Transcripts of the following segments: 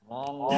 Monggo.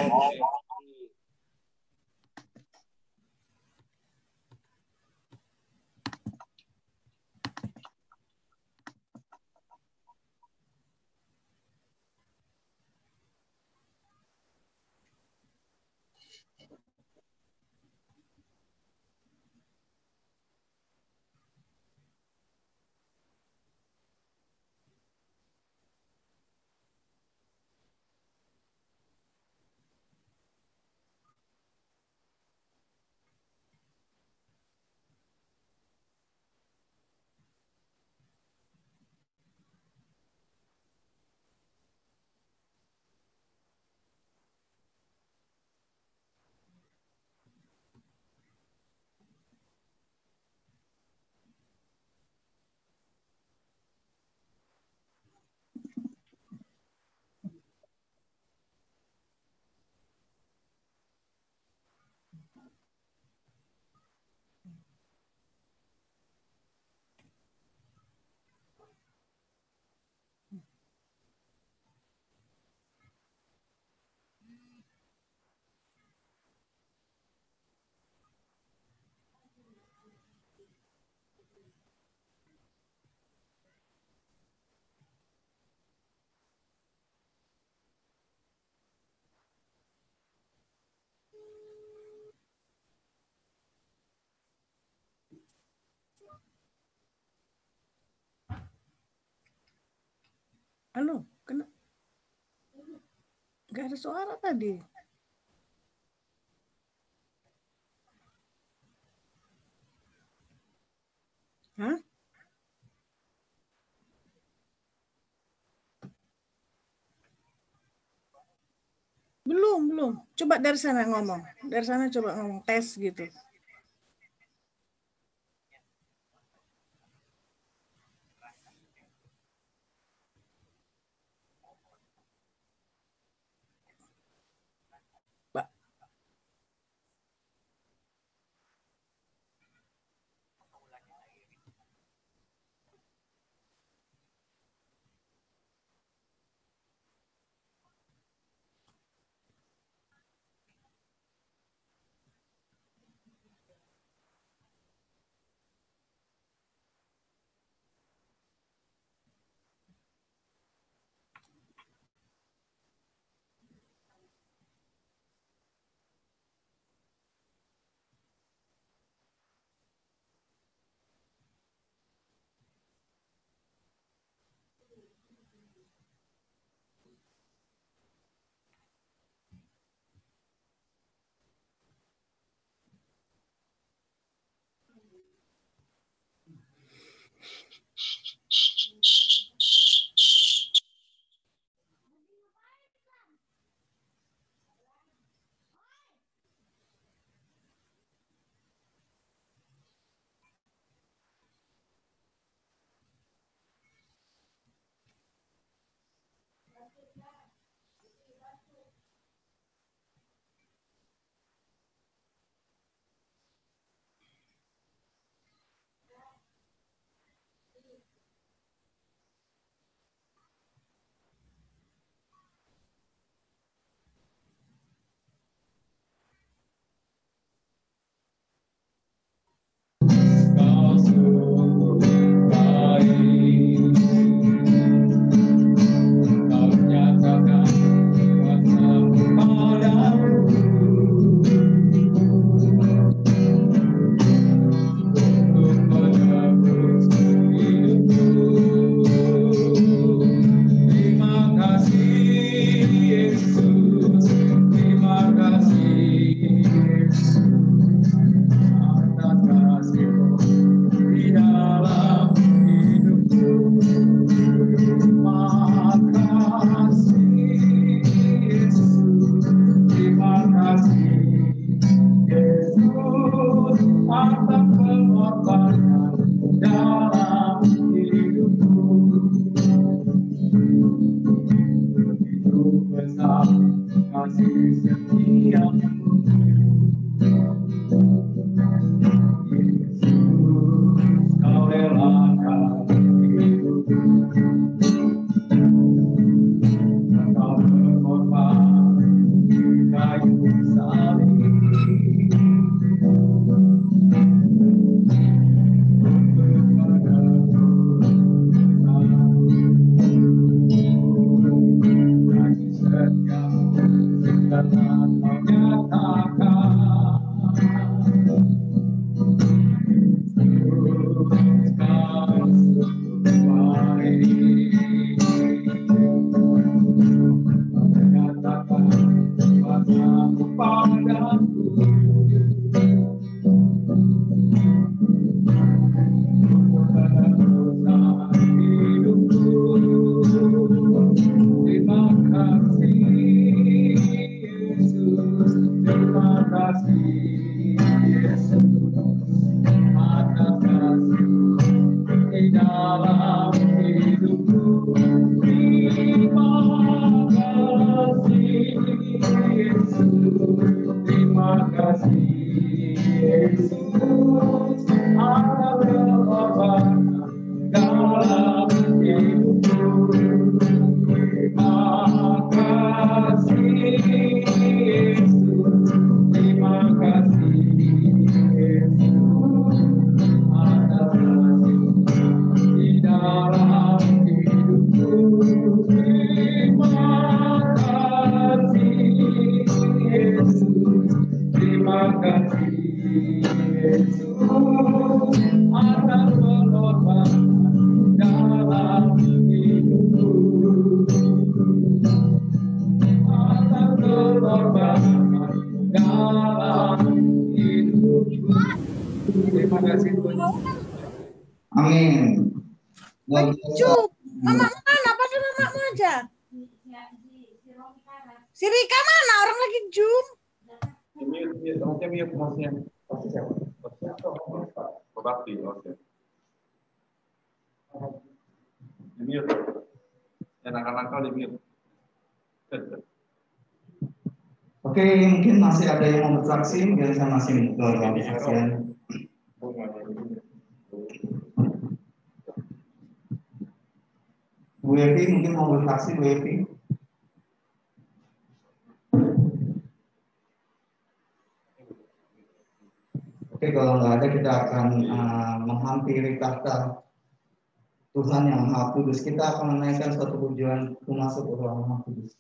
Halo, kena nggak ada suara tadi. Hah? Belum. Coba dari sana ngomong. Dari sana coba ngomong tes gitu. Mbak. dalam hidupku. Terima kasih Yesus, terima kasih Yesus, atas pengorbanan dalam hidupku. Terima kasih Yesus, terima kasih Yesus, atas kasih di dalam hidupku. Terima kasih Yesus, terima kasih Yesus, atas pengorbanan dalam hidupku. Atas pengorbanan dalam hidupku. Terima kasih Tuhan. Amin. Cuk, mamamu mana? Panggil mamamu aja. Si Rika mana? Orang lagi Zoom. Ini hostnya siapa? Bakti, oke. Ini yang nakal-nakal di mute. Oke, mungkin masih ada yang mau bersaksi, mungkin saya masih ke kesaksian. Bu Evi mungkin mau bersaksi, Bu Evi. Oke, kalau nggak ada kita akan menghampiri tahta Tuhan yang Maha Kudus. Kita akan menaikkan suatu pujian masuk ke ruang Maha Kudus.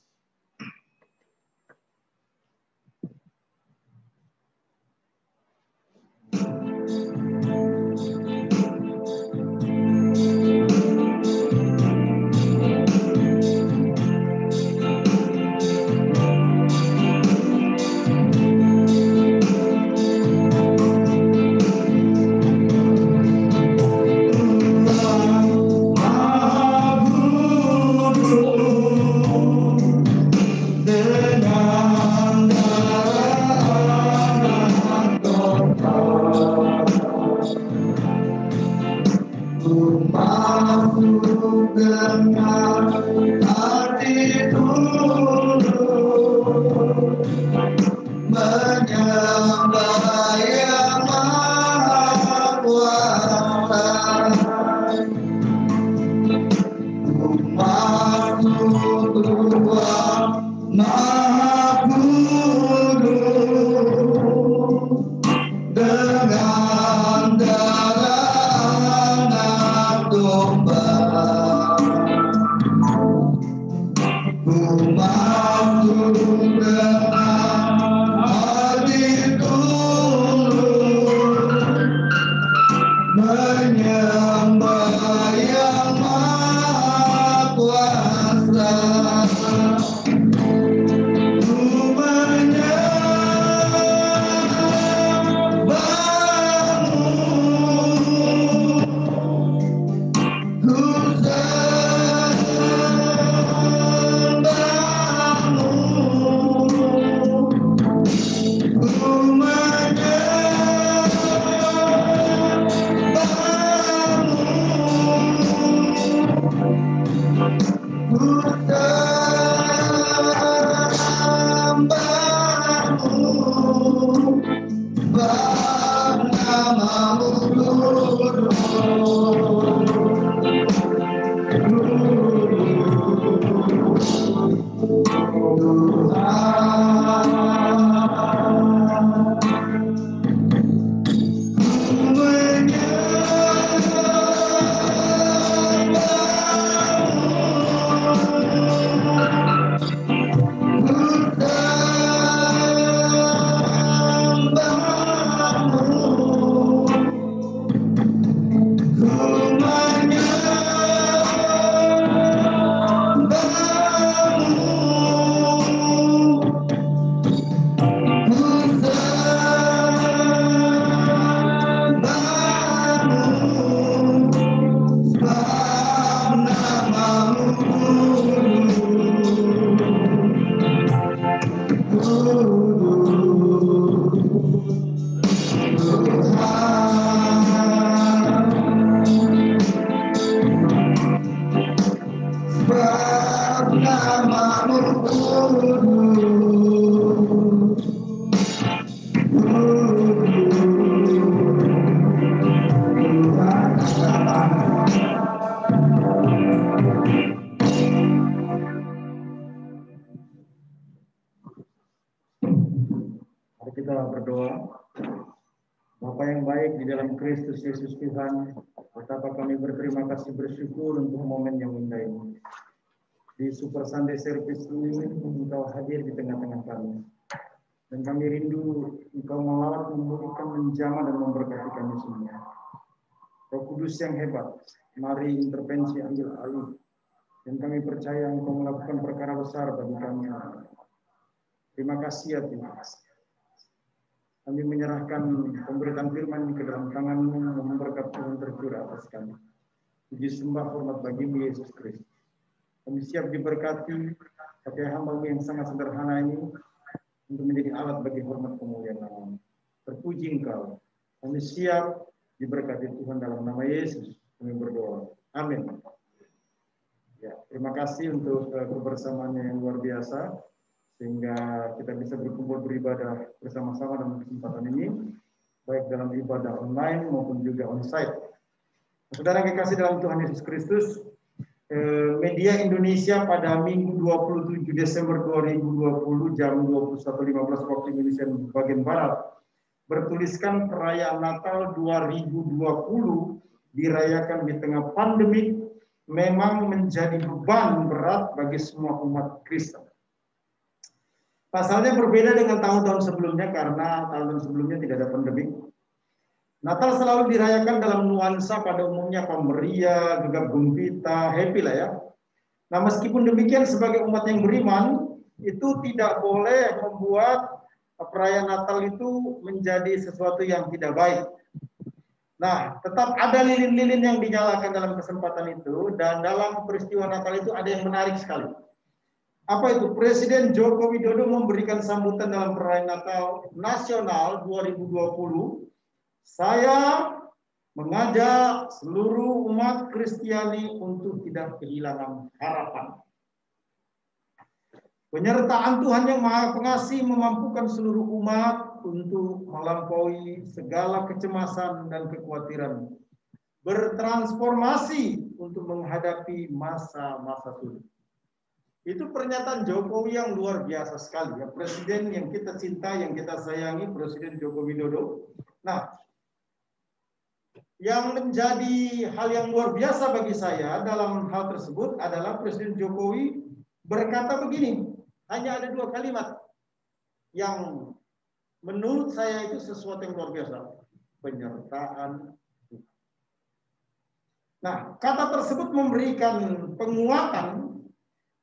kita berdoa. Bapa yang baik di dalam Kristus Yesus Tuhan, betapa kami berterima kasih bersyukur untuk momen yang indah ini. Di Super Sunday Service ini, Engkau hadir di tengah-tengah kami. Dan kami rindu Engkau melawat, memulihkan, menjamah, dan memberkati kami semua. Roh Kudus yang hebat, mari intervensi ambil alih. Dan kami percaya Engkau melakukan perkara besar bagi kami. Terima kasih ya Tuhan. Kami menyerahkan pemberitaan firman ke dalam tangan-Mu, mohon berkat Tuhan tercurah atas kami. Puji sembah hormat bagi-Mu Yesus Kristus. Kami siap diberkati pakai hamba-Mu yang sangat sederhana ini untuk menjadi alat bagi hormat kemuliaan nama-Mu. Terpuji Engkau. Kami siap diberkati Tuhan dalam nama Yesus. Kami berdoa. Amin. Ya, terima kasih untuk kebersamaannya yang luar biasa. Sehingga kita bisa berkumpul beribadah bersama-sama dalam kesempatan ini, baik dalam ibadah online maupun juga onsite. Saudara yang kekasih dalam Tuhan Yesus Kristus, Media Indonesia pada Minggu 27 Desember 2020 jam 21.15 waktu Indonesia bagian Barat bertuliskan perayaan Natal 2020 dirayakan di tengah pandemi memang menjadi beban berat bagi semua umat Kristen. Pasalnya berbeda dengan tahun-tahun sebelumnya karena tahun-tahun sebelumnya tidak ada pandemi. Natal selalu dirayakan dalam nuansa pada umumnya pemberia, gegap gempita, happy lah ya. Nah meskipun demikian sebagai umat yang beriman itu tidak boleh membuat perayaan Natal itu menjadi sesuatu yang tidak baik. Nah tetap ada lilin-lilin yang dinyalakan dalam kesempatan itu dan dalam peristiwa Natal itu ada yang menarik sekali. Apa itu? Presiden Joko Widodo memberikan sambutan dalam perayaan Natal Nasional 2020. Saya mengajak seluruh umat Kristiani untuk tidak kehilangan harapan. Penyertaan Tuhan yang Maha Pengasih memampukan seluruh umat untuk melampaui segala kecemasan dan kekhawatiran. Bertransformasi untuk menghadapi masa-masa sulit. Itu pernyataan Jokowi yang luar biasa sekali. Ya, Presiden yang kita cintai, yang kita sayangi, Presiden Joko Widodo. Nah, yang menjadi hal yang luar biasa bagi saya dalam hal tersebut adalah Presiden Jokowi berkata begini. Hanya ada 2 kalimat yang menurut saya itu sesuatu yang luar biasa. Penyertaan Tuhan. Nah, kata tersebut memberikan penguatan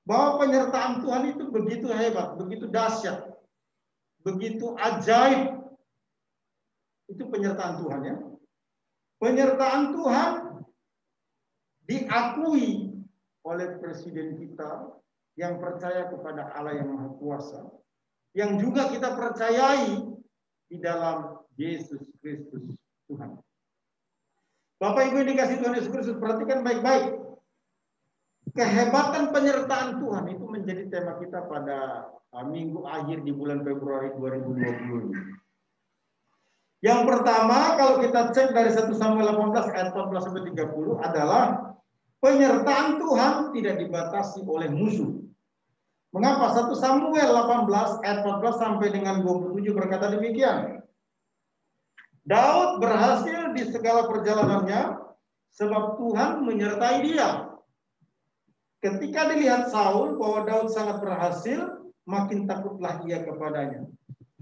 bahwa penyertaan Tuhan itu begitu hebat, begitu dahsyat, begitu ajaib. Itu penyertaan Tuhan ya. Penyertaan Tuhan diakui oleh Presiden kita yang percaya kepada Allah yang Maha Kuasa, yang juga kita percayai di dalam Yesus Kristus Tuhan. Bapak Ibu yang dikasihi Tuhan Yesus Kristus, perhatikan baik-baik. Kehebatan penyertaan Tuhan itu menjadi tema kita pada minggu akhir di bulan Februari 2020. Yang pertama, kalau kita cek dari 1 Samuel 18 ayat 14 sampai 30 adalah penyertaan Tuhan tidak dibatasi oleh musuh. Mengapa? 1 Samuel 18 ayat 14 sampai dengan 27 berkata demikian. Daud berhasil di segala perjalanannya sebab Tuhan menyertai dia. Ketika dilihat Saul bahwa Daud sangat berhasil, makin takutlah ia kepadanya.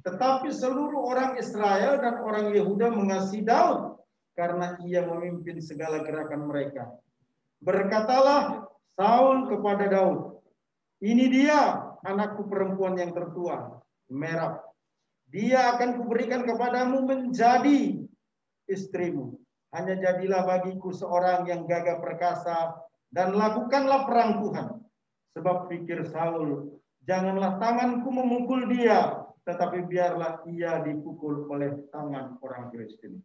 Tetapi seluruh orang Israel dan orang Yehuda mengasihi Daud karena ia memimpin segala gerakan mereka. Berkatalah Saul kepada Daud, "Ini dia anakku perempuan yang tertua, Merab. Dia akan kuberikan kepadamu menjadi istrimu. Hanya jadilah bagiku seorang yang gagah perkasa dan lakukanlah perang Tuhan. Sebab pikir Saul, janganlah tanganku memukul dia, tetapi biarlah ia dipukul oleh tangan orang Filistin."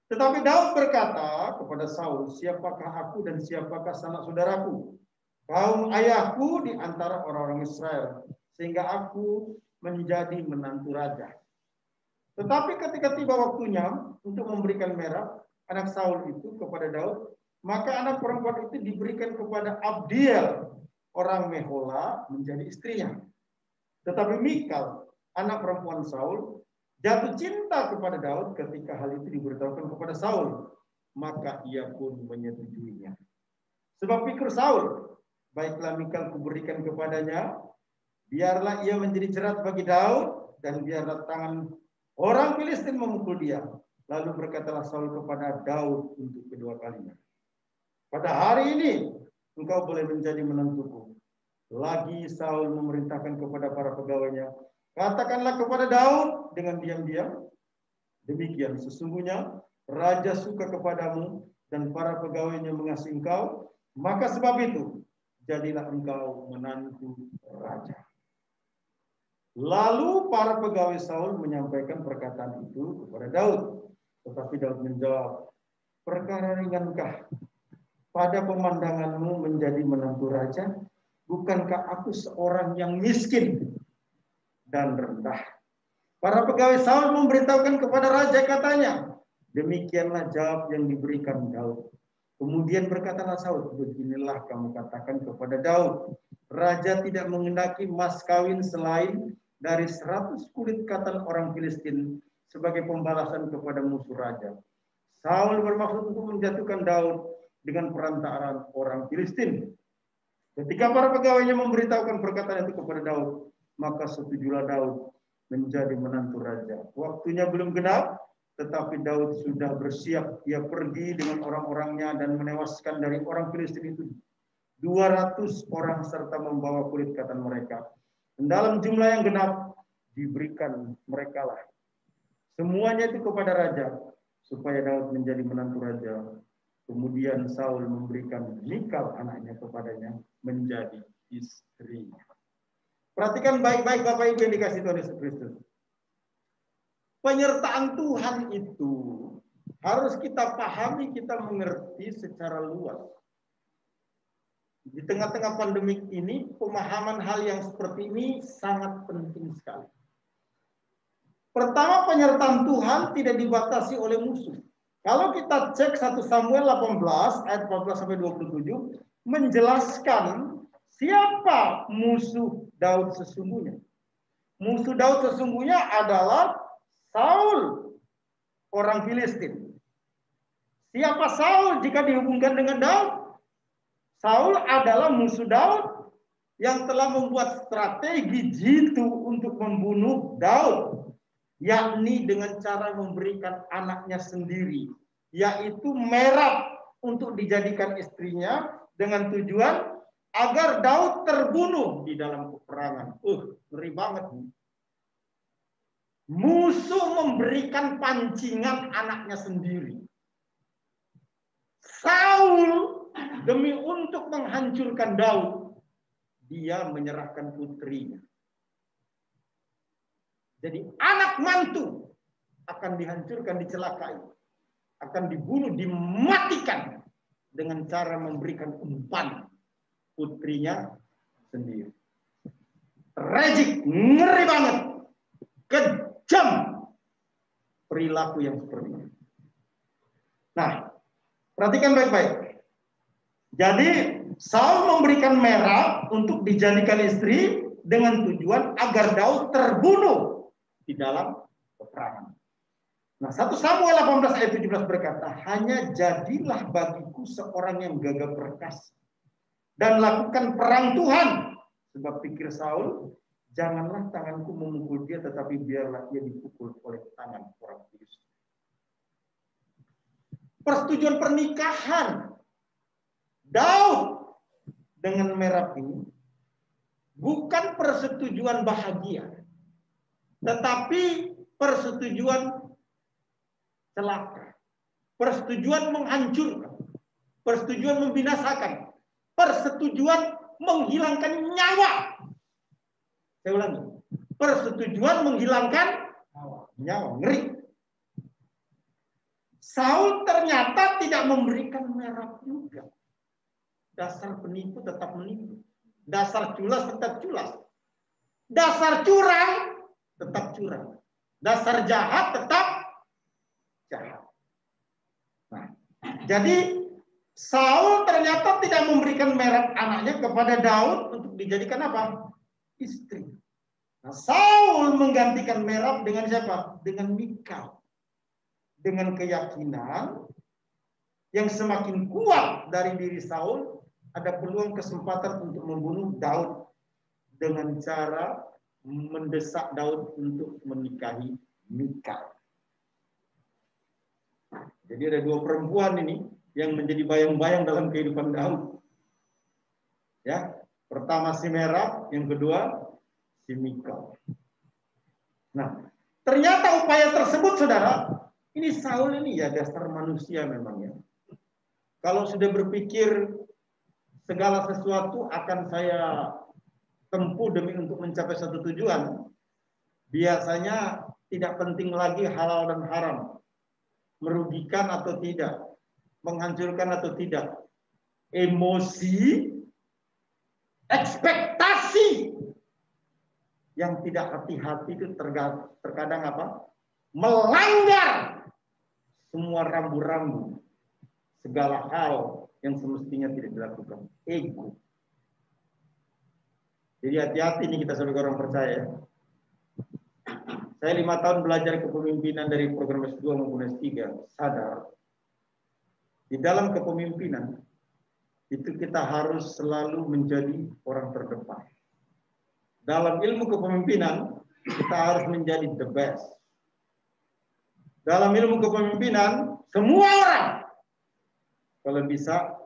Tetapi Daud berkata kepada Saul, "Siapakah aku dan siapakah sanak saudaraku? Kaum ayahku di antara orang-orang Israel, sehingga aku menjadi menantu raja." Tetapi ketika tiba waktunya untuk memberikan Merab, anak Saul itu kepada Daud, maka anak perempuan itu diberikan kepada Abdiel, orang Mehola, menjadi istrinya. Tetapi Mikal, anak perempuan Saul, jatuh cinta kepada Daud ketika hal itu diberitahukan kepada Saul. Maka ia pun menyetujuinya. Sebab pikir Saul, baiklah Mikal kuberikan kepadanya, biarlah ia menjadi jerat bagi Daud, dan biarlah tangan orang Filistin memukul dia. Lalu berkatalah Saul kepada Daud untuk kedua kalinya, pada hari ini engkau boleh menjadi menantuku. Lagi Saul memerintahkan kepada para pegawainya, katakanlah kepada Daud dengan diam-diam, demikian sesungguhnya raja suka kepadamu dan para pegawainya mengasihi engkau, maka sebab itu jadilah engkau menantu raja. Lalu para pegawai Saul menyampaikan perkataan itu kepada Daud. Tetapi Daud menjawab, perkara ringankah pada pemandanganmu menjadi menantu raja? Bukankah aku seorang yang miskin dan rendah? Para pegawai Saul memberitahukan kepada raja, katanya, demikianlah jawab yang diberikan Daud. Kemudian berkatalah Saul, beginilah kamu katakan kepada Daud, raja tidak mengendaki mas kawin selain dari 100 kulit katan orang Filistin sebagai pembalasan kepada musuh raja. Saul bermaksud untuk menjatuhkan Daud dengan perantaraan orang Filistin. Ketika para pegawainya memberitahukan perkataan itu kepada Daud, maka setujulah Daud menjadi menantu raja. Waktunya belum genap, tetapi Daud sudah bersiap. Ia pergi dengan orang-orangnya dan menewaskan dari orang Filistin itu 200 orang serta membawa kulit katan mereka. Dan dalam jumlah yang genap diberikan mereka lah semuanya itu kepada raja, supaya Daud menjadi menantu raja. Kemudian Saul memberikan Mikal anaknya kepadanya menjadi istrinya. Perhatikan baik-baik Bapak Ibu yang dikasih Tuhan Yesus Kristus. Penyertaan Tuhan itu harus kita pahami, kita mengerti secara luas. Di tengah-tengah pandemik ini, pemahaman hal yang seperti ini sangat penting sekali. Pertama, penyertaan Tuhan tidak dibatasi oleh musuh. Kalau kita cek 1 Samuel 18 ayat 14-27 menjelaskan siapa musuh Daud sesungguhnya. Musuh Daud sesungguhnya adalah Saul, orang Filistin. Siapa Saul jika dihubungkan dengan Daud? Saul adalah musuh Daud yang telah membuat strategi jitu untuk membunuh Daud, yakni dengan cara memberikan anaknya sendiri, yaitu Merab, untuk dijadikan istrinya dengan tujuan agar Daud terbunuh di dalam peperangan. Ngeri banget. Musuh memberikan pancingan anaknya sendiri. Saul demi untuk menghancurkan Daud, dia menyerahkan putrinya. Jadi anak mantu akan dihancurkan, dicelakai, akan dibunuh, dimatikan dengan cara memberikan umpan putrinya sendiri. Tragik, ngeri banget, kejam perilaku yang seperti ini. Nah, perhatikan baik-baik. Jadi Saul memberikan Merab untuk dijadikan istri dengan tujuan agar Daud terbunuh di dalam peperangan. Nah, 1 Samuel 18 ayat 17 berkata, hanya jadilah bagiku seorang yang gagah perkasa dan lakukan perang Tuhan. Sebab pikir Saul, janganlah tanganku memukul dia, tetapi biarlah ia dipukul oleh tangan orang Filistin. Persetujuan pernikahan Daud dengan Merab ini bukan persetujuan bahagia, tetapi persetujuan celaka, persetujuan menghancurkan, persetujuan membinasakan, persetujuan menghilangkan nyawa. Saya ulangi, persetujuan menghilangkan nyawa. Ngeri. Saul ternyata tidak memberikan Merab juga. Dasar penipu tetap menipu. Dasar culas tetap culas. Dasar curang tetap curang. Dasar jahat tetap jahat. Nah, jadi Saul ternyata tidak memberikan Merab anaknya kepada Daud untuk dijadikan apa? Istri. Nah, Saul menggantikan Merab dengan siapa? Dengan Mikal. Dengan keyakinan yang semakin kuat dari diri Saul, ada peluang kesempatan untuk membunuh Daud dengan cara mendesak Daud untuk menikahi Mikal. Jadi ada dua perempuan ini yang menjadi bayang-bayang dalam kehidupan Daud. Ya, pertama si Merab, yang kedua si Mikal. Nah, ternyata upaya tersebut, saudara, ini Saul ini ya dasar manusia memang ya. Kalau sudah berpikir segala sesuatu akan saya tempuh demi untuk mencapai satu tujuan, biasanya tidak penting lagi halal dan haram, merugikan atau tidak, menghancurkan atau tidak, emosi, ekspektasi yang tidak hati-hati itu terkadang apa? Melanggar semua rambu-rambu, segala hal yang semestinya tidak dilakukan. Ego. Jadi hati-hati nih kita sebagai orang percaya. Saya 5 tahun belajar kepemimpinan dari program S2 maupun S3, sadar di dalam kepemimpinan itu kita harus selalu menjadi orang terdepan. Dalam ilmu kepemimpinan kita harus menjadi the best. Dalam ilmu kepemimpinan semua orang kalau bisa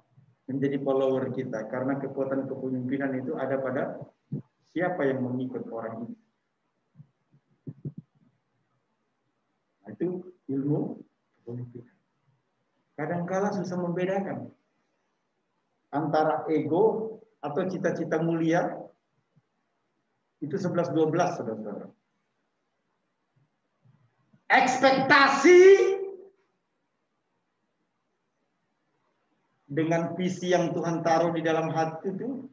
menjadi follower kita, karena kekuatan kepemimpinan itu ada pada siapa yang mengikut orang itu. Nah, itu ilmu kepemimpinan. Kadang-kala susah membedakan antara ego atau cita-cita mulia. Itu 11-12, saudara-saudara. Ekspektasi dengan visi yang Tuhan taruh di dalam hati itu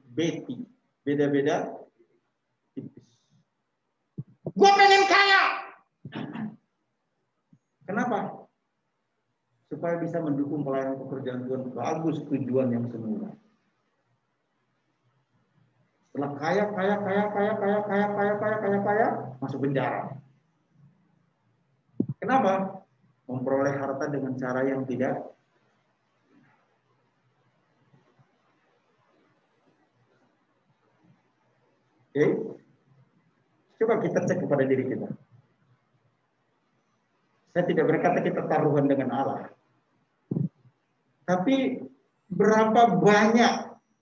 beda-beda tipis. Gue pengen kaya. Kenapa? Supaya bisa mendukung pelayanan pekerjaan Tuhan. Bagus tujuan yang semula. Setelah kaya, masuk penjara. Kenapa? Memperoleh harta dengan cara yang tidak. Oke? Coba kita cek kepada diri kita. Saya tidak berkata kita taruhan dengan Allah. Tapi berapa banyak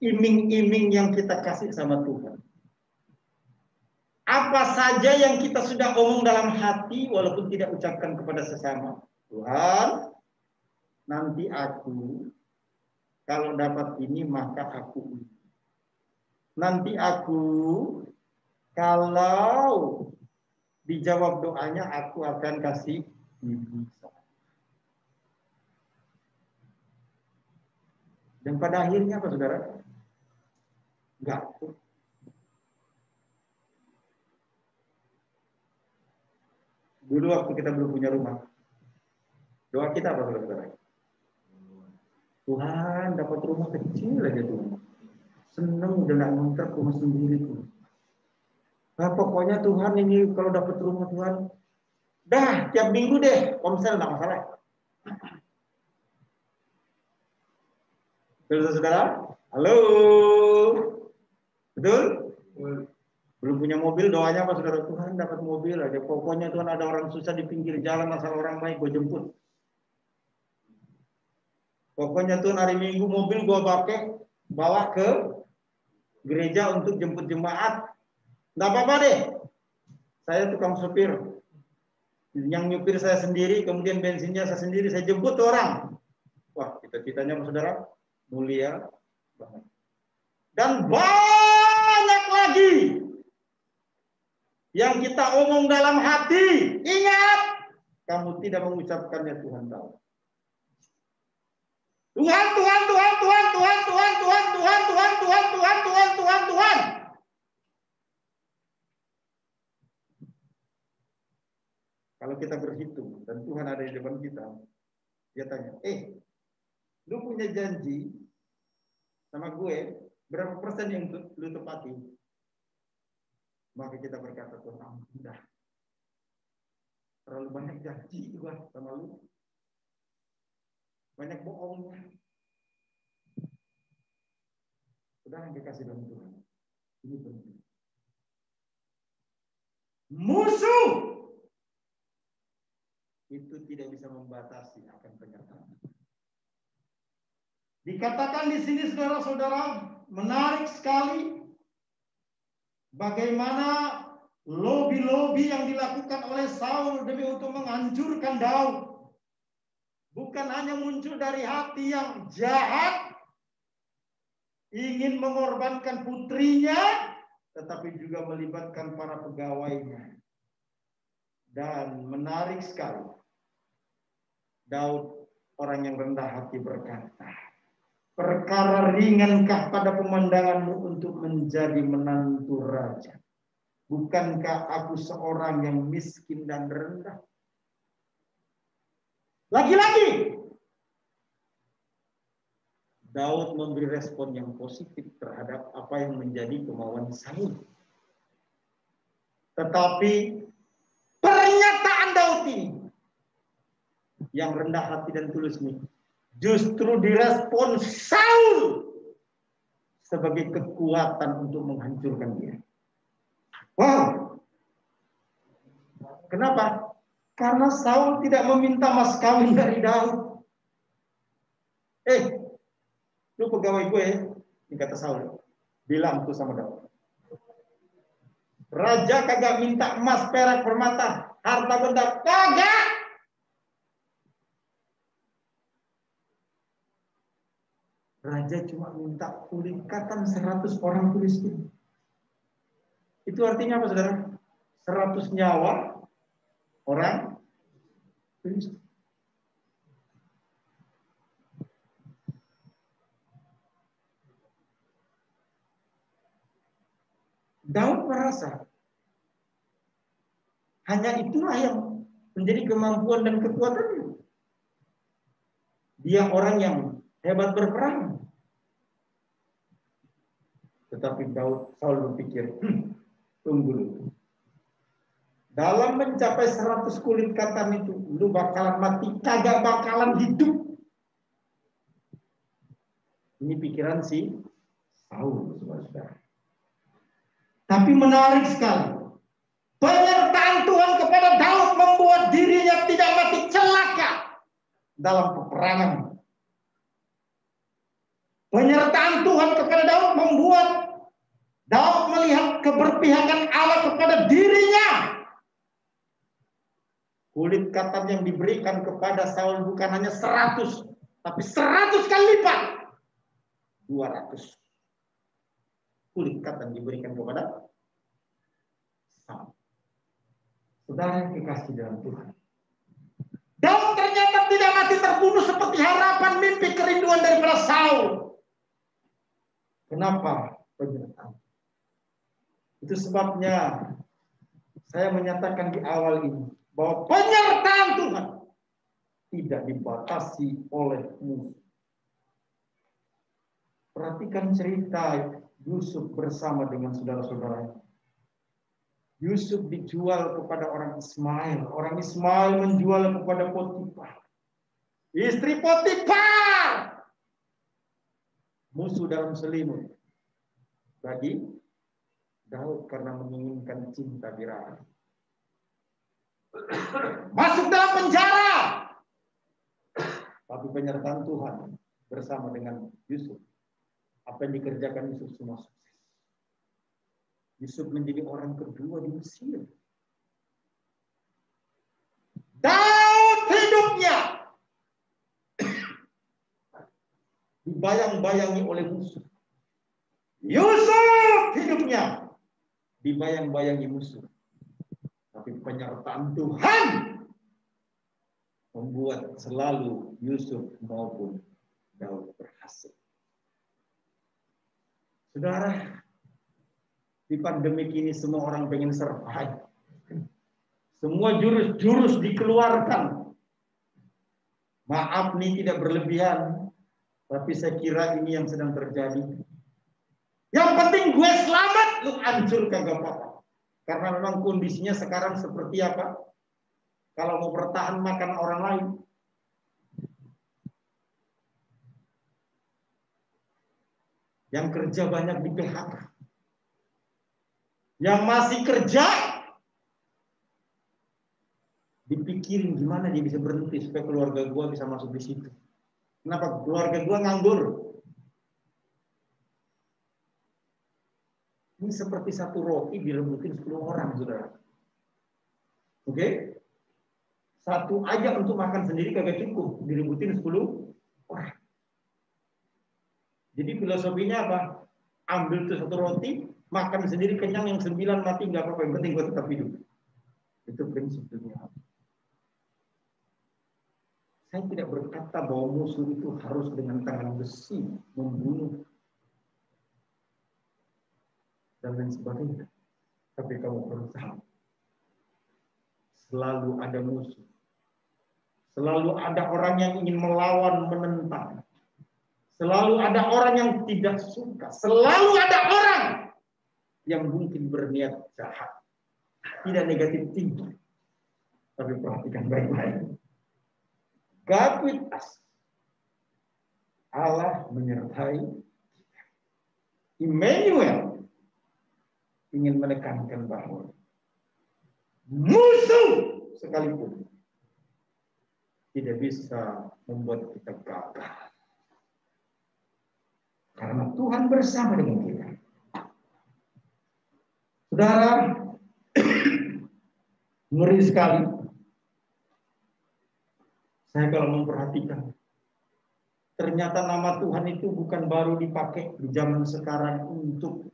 iming-iming yang kita kasih sama Tuhan. Apa saja yang kita sudah omong dalam hati walaupun tidak ucapkan kepada sesama. Tuhan, nanti aku kalau dapat ini maka aku ini. Nanti aku kalau dijawab doanya aku akan kasih ini. Dan pada akhirnya apa, saudara? Enggak. Dulu waktu kita belum punya rumah, doa kita apa, saudara? Tuhan, dapat rumah kecil aja tuh. Seneng udah nggak ngontrak rumah sendiri tuh. Nah, pokoknya Tuhan ini kalau dapat rumah Tuhan, dah tiap minggu deh, komsel nggak masalah. Betul, saudara? Halo, betul? Belum punya mobil, doanya apa, saudara? Tuhan dapat mobil aja. Pokoknya Tuhan ada orang susah di pinggir jalan, asal orang baik gue jemput. Pokoknya Tuhan hari Minggu mobil gue pakai bawa ke gereja untuk jemput jemaat. Nggak apa-apa deh. Saya tukang supir. Yang nyupir saya sendiri, kemudian bensinnya saya sendiri, saya jemput orang. Wah, cita-citanya, saudara, mulia banget. Dan banyak lagi yang kita omong dalam hati. Ingat, kamu tidak mengucapkannya, Tuhan tahu. Tuhan, Tuhan, Tuhan, Tuhan, Tuhan, Tuhan, Tuhan, Tuhan, Tuhan, Tuhan, Tuhan, Tuhan, Tuhan, Tuhan. Kalau kita berhitung dan Tuhan ada di depan kita, dia tanya, lu punya janji sama gue, berapa persen yang lu tepati? Maka kita berkata, Tuhan, udah. Terlalu banyak janji gua sama lu. Banyak bohongnya. Udah yang dikasih dalam Tuhan. Ini penting. Musuh itu tidak bisa membatasi akan penyertaan. Dikatakan di sini saudara-saudara, menarik sekali bagaimana lobi-lobi yang dilakukan oleh Saul demi untuk menghancurkan Daud. Bukan hanya muncul dari hati yang jahat, ingin mengorbankan putrinya, tetapi juga melibatkan para pegawainya. Dan menarik sekali, Daud orang yang rendah hati berkata, perkara ringankah pada pemandanganmu untuk menjadi menantu raja? Bukankah aku seorang yang miskin dan rendah? Lagi-lagi, Daud memberi respon yang positif terhadap apa yang menjadi kemauan Saul. Tetapi pernyataan Daud ini yang rendah hati dan tulus ini justru direspon Saul sebagai kekuatan untuk menghancurkan dia. Wow. Kenapa? Karena Saul tidak meminta mas kawin dari Daud. Lu pegawai gue, ini kata Saul, bilang tuh sama Daud. Raja kagak minta emas, perak, permata, harta benda, kagak. Raja cuma minta kulit katan 100 orang Filistin. Itu artinya apa, saudara? 100 nyawa orang Filistin. Daud merasa hanya itulah yang menjadi kemampuan dan kekuatannya. Dia orang yang hebat berperang. Tetapi Saul berpikir, tunggu dulu. Dalam mencapai 100 kulit katan itu, lu bakalan mati, kagak bakalan hidup. Ini pikiran si Saul, saudara. Tapi menarik sekali. Penyertaan Tuhan kepada Daud membuat dirinya tidak mati celaka dalam peperangan. Penyertaan Tuhan kepada Daud membuat Daud melihat keberpihakan Allah kepada dirinya. Kulit katan yang diberikan kepada Saul bukan hanya 100, tapi 100 kali lipat. 200. Kulit katan diberikan kepada Saul. Saudara yang dikasih dalam Tuhan. Daud ternyata tidak mati terbunuh seperti harapan, mimpi, kerinduan daripada Saul. Kenapa? Penyertaan. Itu sebabnya saya menyatakan di awal ini bahwa penyertaan Tuhan tidak dibatasi oleh musuh. Perhatikan cerita Yusuf bersama dengan saudara-saudaranya. Yusuf dijual kepada orang Ismail. Orang Ismail menjual kepada Potifar. Istri Potifar. Musuh dalam selimut. Bagi Daud karena menginginkan cinta diraih. Masuk dalam penjara. Tapi penyertaan Tuhan bersama dengan Yusuf. Apa yang dikerjakan Yusuf semua sukses. Yusuf menjadi orang kedua di Mesir. Daud hidupnya dibayang-bayangi oleh musuh. Yusuf hidupnya dibayang-bayangi musuh. Tapi penyertaan Tuhan membuat selalu Yusuf maupun Daud berhasil. Saudara, di pandemi ini semua orang pengen survive. Semua jurus-jurus dikeluarkan. Maaf nih tidak berlebihan, tapi saya kira ini yang sedang terjadi. Yang penting gue selamat, lu hancur kagak apa-apa. Karena memang kondisinya sekarang seperti apa? Kalau mau bertahan makan orang lain. Yang kerja banyak di PHK. Yang masih kerja, dipikirin gimana dia bisa berhenti supaya keluarga gua bisa masuk di situ. Kenapa keluarga gua nganggur? Ini seperti satu roti direbutin 10 orang, saudara. Oke? Satu aja untuk makan sendiri kagak cukup, direbutin 10 orang. Jadi filosofinya apa? Ambil tuh satu roti, makan sendiri kenyang, yang 9 mati nggak apa-apa, yang penting gua tetap hidup. Itu prinsip dunia. Saya tidak berkata bahwa musuh itu harus dengan tangan besi membunuh dan lain sebagainya. Tapi kamu perlu tahu, selalu ada musuh. Selalu ada orang yang ingin melawan, menentang. Selalu ada orang yang tidak suka. Selalu ada orang yang mungkin berniat jahat. Tidak negatif tinggi. Tapi perhatikan baik-baik. God with us. Allah menyertai kita. Immanuel ingin menekankan bahwa musuh sekalipun tidak bisa membuat kita gagal. Karena Tuhan bersama dengan kita. Saudara, ngeri sekali. Saya kalau memperhatikan, ternyata nama Tuhan itu bukan baru dipakai di zaman sekarang untuk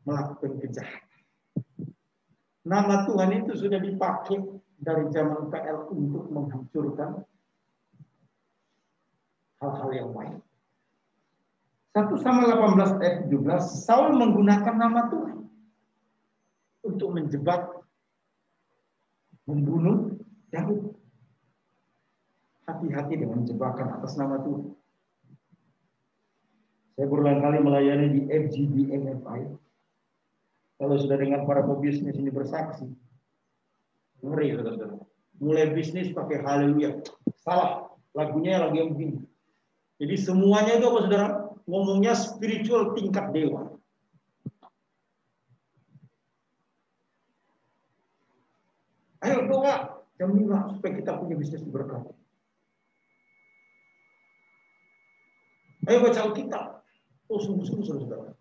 melakukan kejahatan. Nama Tuhan itu sudah dipakai dari zaman PL untuk menghancurkan hal-hal yang baik. 1 Samuel 18 ayat 17, Saul menggunakan nama Tuhan untuk menjebak, membunuh Daud. Hati-hati dengan jebakan atas nama Tuhan. Saya berulang kali melayani di FGD NFI. Kalau sudah dengar para pebisnis ini bersaksi, ngeri, saudara-saudara. Mulai bisnis pakai haleluya. Salah, lagunya lagu yang begini. Jadi semuanya itu apa, saudara? Ngomongnya spiritual tingkat dewa. Ayo doa jam 5 supaya kita punya bisnis berkah. Ayo baca Alkitab. Oh, sungguh-sungguh, saudara.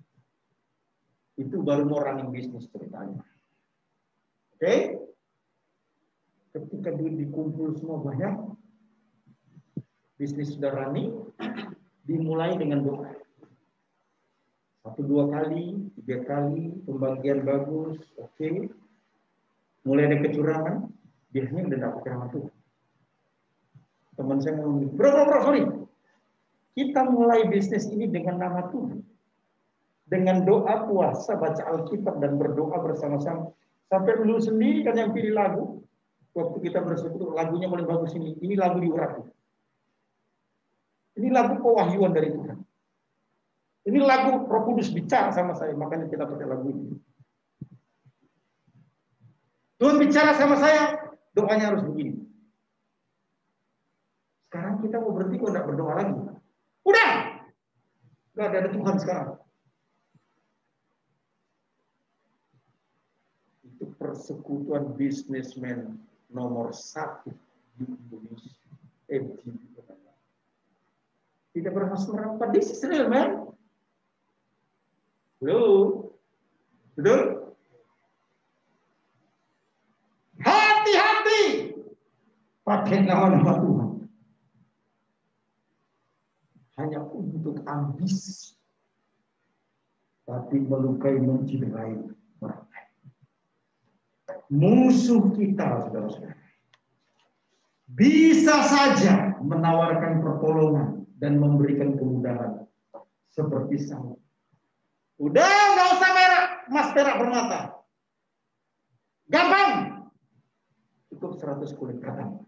Itu baru mau running bisnis ceritanya. Oke? Ketika duit dikumpul semua banyak, bisnis sudah running, dimulai dengan doa. 1-2 kali, 3 kali, pembagian bagus, oke. Mulai ada kecurangan, biasanya udah dapat nama Tuhan. Teman saya ngomong, bro, sorry. Kita mulai bisnis ini dengan nama Tuhan. Dengan doa, puasa, baca Alkitab, dan berdoa bersama-sama. Sampai lu sendiri kan yang pilih lagu. Waktu kita bersekutu, lagunya paling bagus ini. Ini lagu diurapi. Ini lagu pewahyuan dari Tuhan. Ini lagu Roh Kudus bicara sama saya, makanya kita pakai lagu ini. Tuhan bicara sama saya, doanya harus begini. Sekarang kita mau berhenti kok enggak berdoa lagi. Udah! Enggak ada Tuhan sekarang. Itu persekutuan bisnismen nomor 1 di Indonesia. Tidak berhasil. This is real, man. Halo. Betul? Hati-hati. Pakai nama-nama Tuhan. Hanya untuk ambisi. Tapi melukai, mencederai orang lain. Musuh kita, saudara-saudara, bisa saja menawarkan pertolongan dan memberikan kemudahan seperti Saul. Udah, nggak usah merah, mas perak bermata. Gampang. Cukup 100 kulit kata.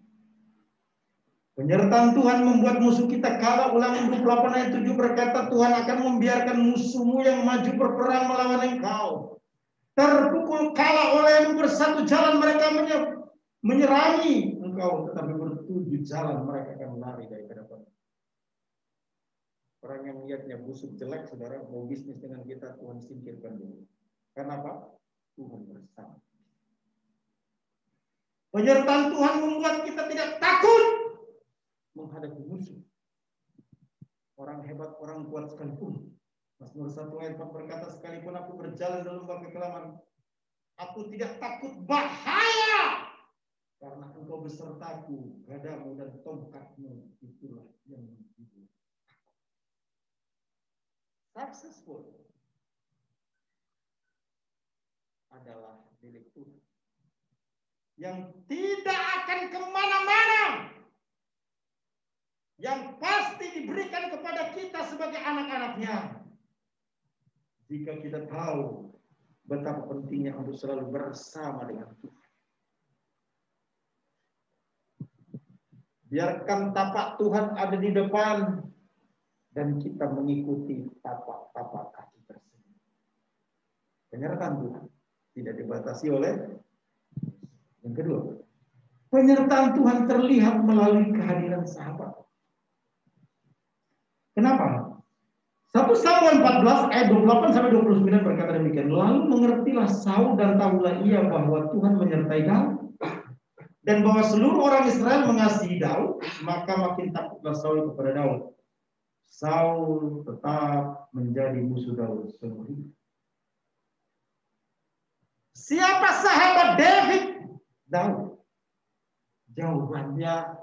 Penyertaan Tuhan membuat musuh kita kalah. Ulangan 28 ayat 7 berkata, Tuhan akan membiarkan musuhmu yang maju berperang melawan engkau. terpukul kalah olehmu, bersatu jalan mereka menyerangi engkau, tetapi bertujuh jalan mereka akan lari dari hadapan. Orang yang niatnya busuk jelek, saudara, mau bisnis dengan kita, Tuhan singkirkan dulu. Kenapa? Tuhan bersama. Penyertaan Tuhan membuat kita tidak takut menghadapi musuh. Orang hebat, orang kuat sekalipun. Mazmur 1 ayat 4 berkata, sekalipun aku berjalan dalam lembah kekelaman, aku tidak takut bahaya, karena engkau besertaku, gadamu dan tongkatmu itulah yang menghibur. Successful adalah milik Tuhan yang tidak akan kemana-mana, yang pasti diberikan kepada kita sebagai anak-anaknya. Jika kita tahu betapa pentingnya untuk selalu bersama dengan Tuhan. Biarkan tapak Tuhan ada di depan dan kita mengikuti tapak-tapak kaki tersebut. Penyertaan Tuhan tidak dibatasi oleh. Yang kedua, penyertaan Tuhan terlihat melalui kehadiran sahabat. Kenapa? 1 Samuel 14 ayat 28 sampai 29 berkata demikian. Lalu mengertilah Saul dan tahulah ia bahwa Tuhan menyertai Daud dan bahwa seluruh orang Israel mengasihi Daud, maka makin takutlah Saul kepada Daud. Saul tetap menjadi musuh Daud seumur hidup. Siapa sahabat David? Daud. Jawabannya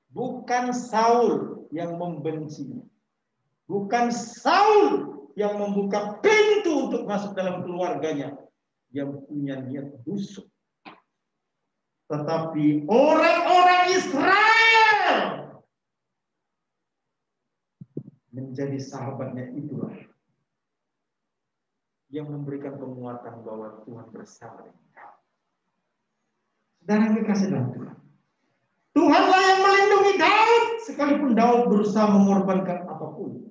bukan Saul yang membencinya. Bukan Saul yang membuka pintu untuk masuk dalam keluarganya yang punya niat busuk. Tetapi orang-orang Israel menjadi sahabatnya itulah yang memberikan penguatan bahwa Tuhan bersama dengan kau. Saudara yang dikasih dalam Tuhan. Tuhanlah yang melindungi Daud sekalipun Daud berusaha mengorbankan apapun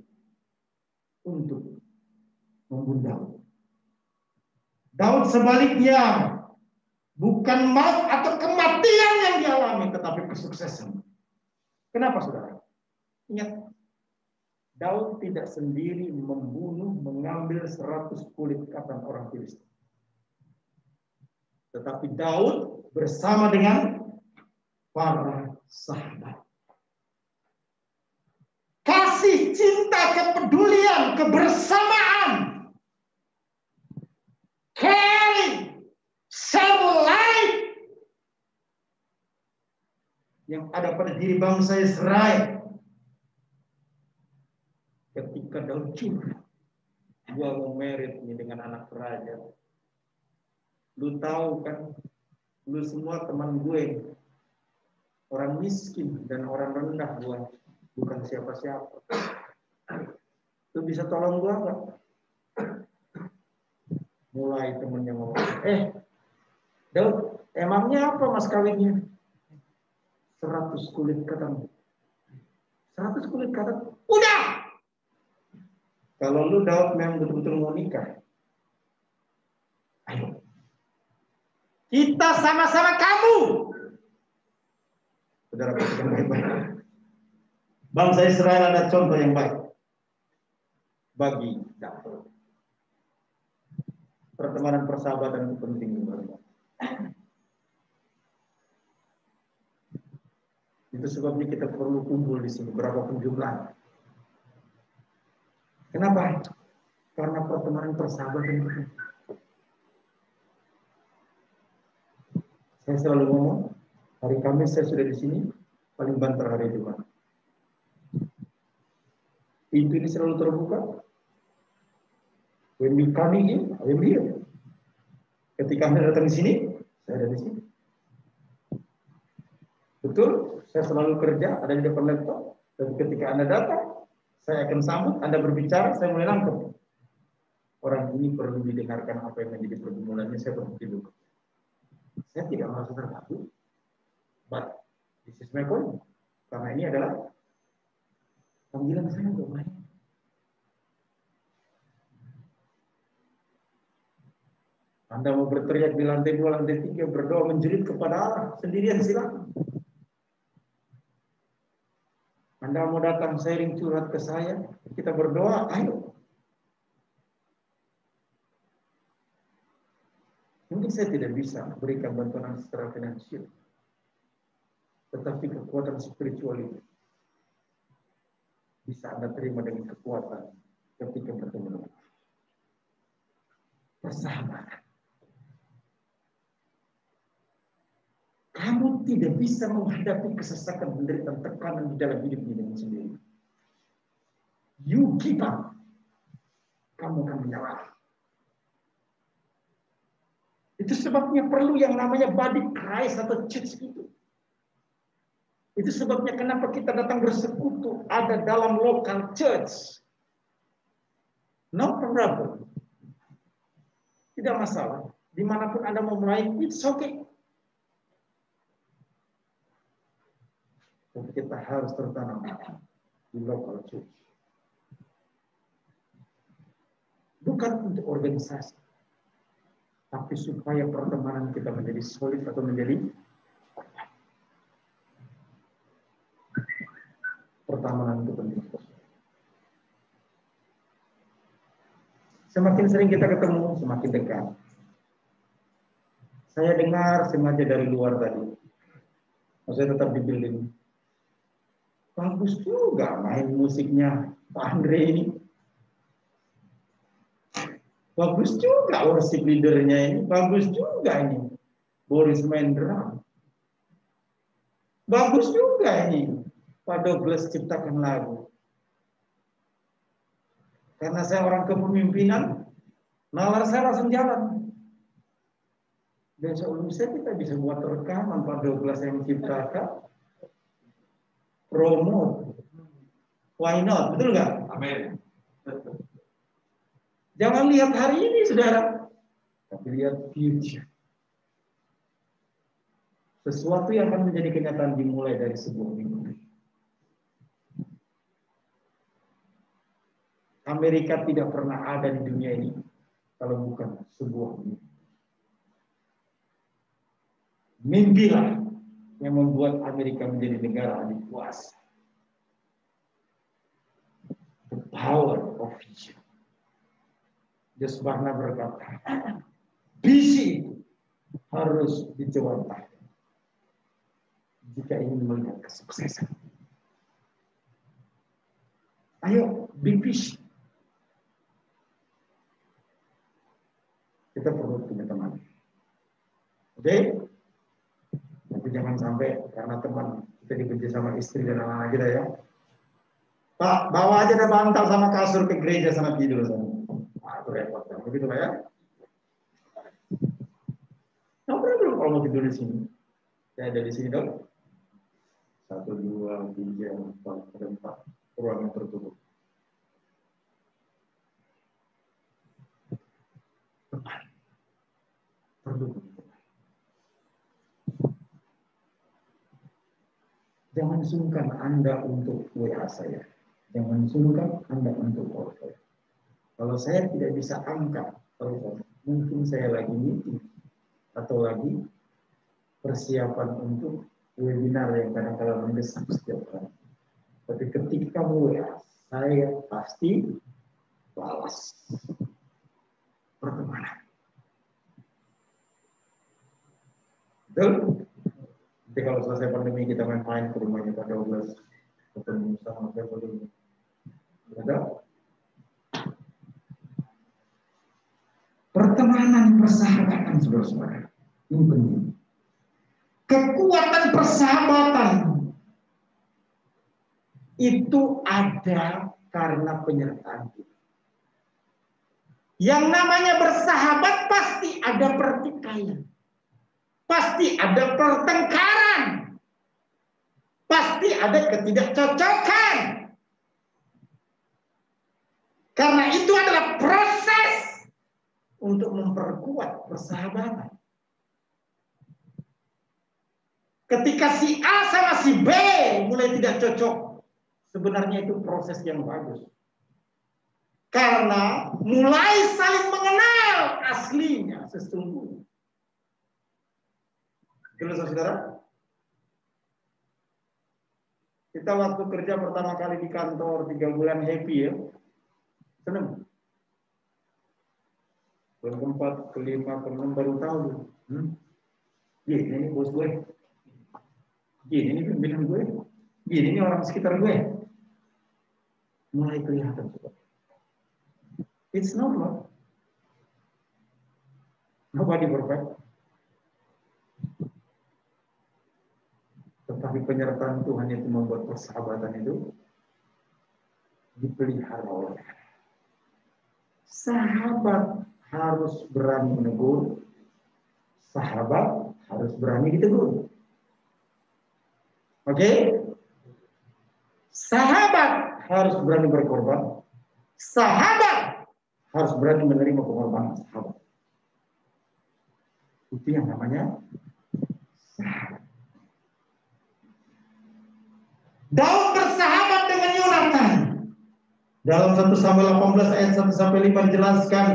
untuk membunuh Daud. Daud sebaliknya bukan maut atau kematian yang dialami, tetapi kesuksesan. Kenapa, saudara? Ingat, Daud tidak sendiri membunuh, mengambil 100 kulit katan orang Filistin. Tetapi Daud bersama dengan para sahabat. Kasih, cinta, kepedulian, kebersamaan, caring, share life yang ada pada diri bangsa Israel. Ketika Daud curhat, gua mau merit nih dengan anak raja. Lu tahu kan, lu semua teman gue, orang miskin dan orang rendah gua. Bukan siapa-siapa. Lu bisa tolong gua nggak? Mulai temennya ngomong, Daud, emangnya apa mas kawinnya? 100 kulit katan. 100 kulit katan? Udah! Kalau lu Daud memang betul-betul mau nikah, ayo. Kita sama-sama kamu. Saudara perhatikan baik-baik. Bangsa Israel ada contoh yang baik bagi Daud. Pertemanan persahabatan itu penting. Itu sebabnya kita perlu kumpul di sini berapapun jumlah. Kenapa? Karena pertemanan persahabatan itu. Saya selalu ngomong, hari Kamis saya sudah di sini, paling banter hari Jumat. Pintu ini selalu terbuka. When you coming in, I am here. Ketika Anda datang di sini, saya ada di sini. Betul, saya selalu kerja, ada di depan laptop. Dan ketika Anda datang, saya akan sambut, Anda berbicara, saya mulai nangkep. Orang ini perlu didengarkan apa yang menjadi pergumulannya, saya berhenti dulu. Saya tidak merasa terganggu. But this is my point. Karena ini adalah panggilan saya untuk main. Anda mau berteriak di lantai 2, lantai 3, berdoa menjerit kepada Allah sendirian silakan. Anda mau datang sharing curhat ke saya, kita berdoa, ayo. Mungkin saya tidak bisa berikan bantuan secara finansial, tetapi kekuatan spiritual itu bisa Anda terima dengan kekuatan ketika bertemu dengan Allah. Persahabatan. Kamu tidak bisa menghadapi kesesakan, penderitaan, tekanan di dalam hidup ini sendiri. You give up. Kamu akan menyerah. Itu sebabnya perlu yang namanya body Christ atau church itu. Itu sebabnya kenapa kita datang bersekutu ada dalam local church. No problem. Tidak masalah. Dimanapun Anda mau mulai, it's okay. Tapi kita harus tertanam di local church. Bukan untuk organisasi, tapi supaya pertemanan kita menjadi solid atau menjadi pertemanan itu penting. Semakin sering kita ketemu, semakin dekat. Saya dengar sengaja dari luar tadi. Saya tetap di building. Bagus juga main musiknya Pak Andre ini. Bagus juga worship leadernya ini. Bagus juga ini Boris main drum. Bagus juga ini Pak Douglas ciptakan lagu. Karena saya orang kepemimpinan, nalar saya langsung jalan. Dan saya kita bisa buat rekaman Pak Douglas yang ciptakan. Promote. Why not? Betul nggak? Amin. Jangan lihat hari ini, saudara. Tapi lihat future. Sesuatu yang akan menjadi kenyataan dimulai dari sebuah mimpi. Amerika tidak pernah ada di dunia ini kalau bukan sebuah mimpi. Mimpilah yang membuat Amerika menjadi negara adikuasa. The power of vision. Yesus Barna berkata, visi itu harus dijawantahkan jika ingin melihat kesuksesan. Ayo, big vision. Kita perlu punya teman. Oke? Tapi jangan sampai karena teman kita dibenci sama istri dan anak-anak kita ya. Pak, bawa aja ada bantal sama kasur ke gereja sana tidur sana. Nah, itu repot kan. Begitu Pak ya. Nah, problem kalau mau tidur di sini. Saya ada di sini dong. 1, 2, 3, 4, 4 ruang yang tertutup. Teman. Perlu. Jangan sungkan Anda untuk WA saya. Jangan sungkan Anda untuk telepon. Kalau saya tidak bisa angkat telepon, mungkin saya lagi meeting atau lagi persiapan untuk webinar yang kadang-kadang mendesak setiap hari. Tapi ketika kamu WA, saya pasti balas. Pertemanan. Betul? Nanti kalau selesai pandemi kita main-main ke rumahnya Pak Douglas, ketemu sama family. Ada? Pertemanan, persahabatan, saudara-saudara. Ini penting. Kekuatan persahabatan itu ada karena penyertaan kita. Yang namanya bersahabat pasti ada pertikaian. Pasti ada pertengkaran. Pasti ada ketidakcocokan. Karena itu adalah proses untuk memperkuat persahabatan. Ketika si A sama si B mulai tidak cocok, sebenarnya itu proses yang bagus. Karena mulai saling mengenal aslinya sesungguhnya. Kalau saudara, kita waktu kerja pertama kali di kantor 3 bulan happy ya, senang. Bulan keempat, kelima, keenam baru tahu. Gini ini bos gue, gini ini pimpinan gue, gini ini orang sekitar gue. Mulai kelihatan. It's normal. Nobody perfect. Tetapi penyertaan Tuhan itu membuat persahabatan itu dipelihara oleh sahabat. Harus berani menegur, sahabat harus berani ditegur. Oke? Sahabat harus berani berkorban, sahabat harus berani menerima pengorbanan sahabat. Itu yang namanya sahabat. Daud bersahabat dengan Yonatan. Dalam 1 Samuel 18 ayat 1 sampai 5 dijelaskan,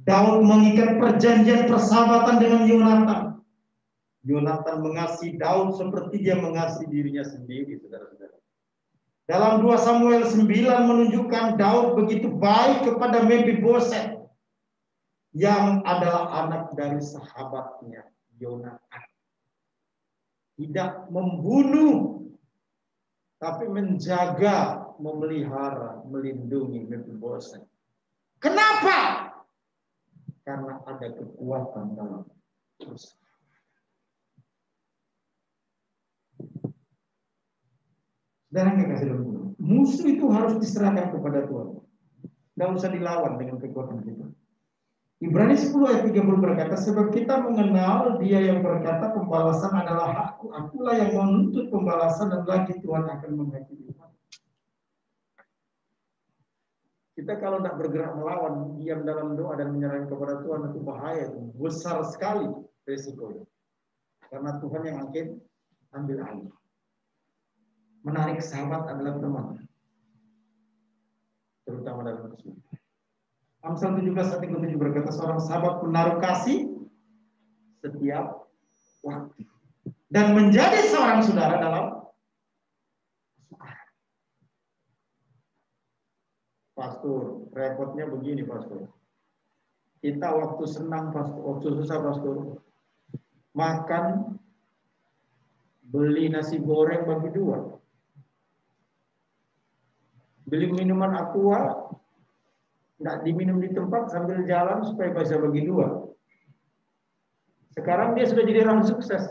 Daud mengikat perjanjian persahabatan dengan Yonatan. Yonatan mengasihi Daud seperti dia mengasihi dirinya sendiri, saudara-saudara. Dalam 2 Samuel 9 menunjukkan Daud begitu baik kepada Mephiboset yang adalah anak dari sahabatnya Yonatan. Tidak membunuh, tapi menjaga, memelihara, melindungi Mephiboset. Kenapa? Karena ada kekuatan dalam usaha. Saudara yang kasih dalam musuh itu harus diserahkan kepada Tuhan. Tidak usah dilawan dengan kekuatan kita. Ibrani 10 ayat 30 berkata, sebab kita mengenal dia yang berkata pembalasan adalah hakku, akulah yang menuntut pembalasan dan lagi Tuhan akan menghakimi. Kita kalau tidak bergerak melawan, diam dalam doa dan menyerahkan kepada Tuhan, itu bahaya, besar sekali resikonya. Karena Tuhan yang akan ambil alih. Menarik sahabat adalah teman, terutama dalam kesulitan. Amsal 17:7 berkata, seorang sahabat menaruh kasih setiap waktu dan menjadi seorang saudara dalam Pastor, repotnya begini, Pastor. Kita waktu senang, Pastor, waktu susah, Pastor, makan, beli nasi goreng bagi 2. Beli minuman aqua, nggak diminum di tempat sambil jalan supaya bisa bagi 2. Sekarang dia sudah jadi orang sukses.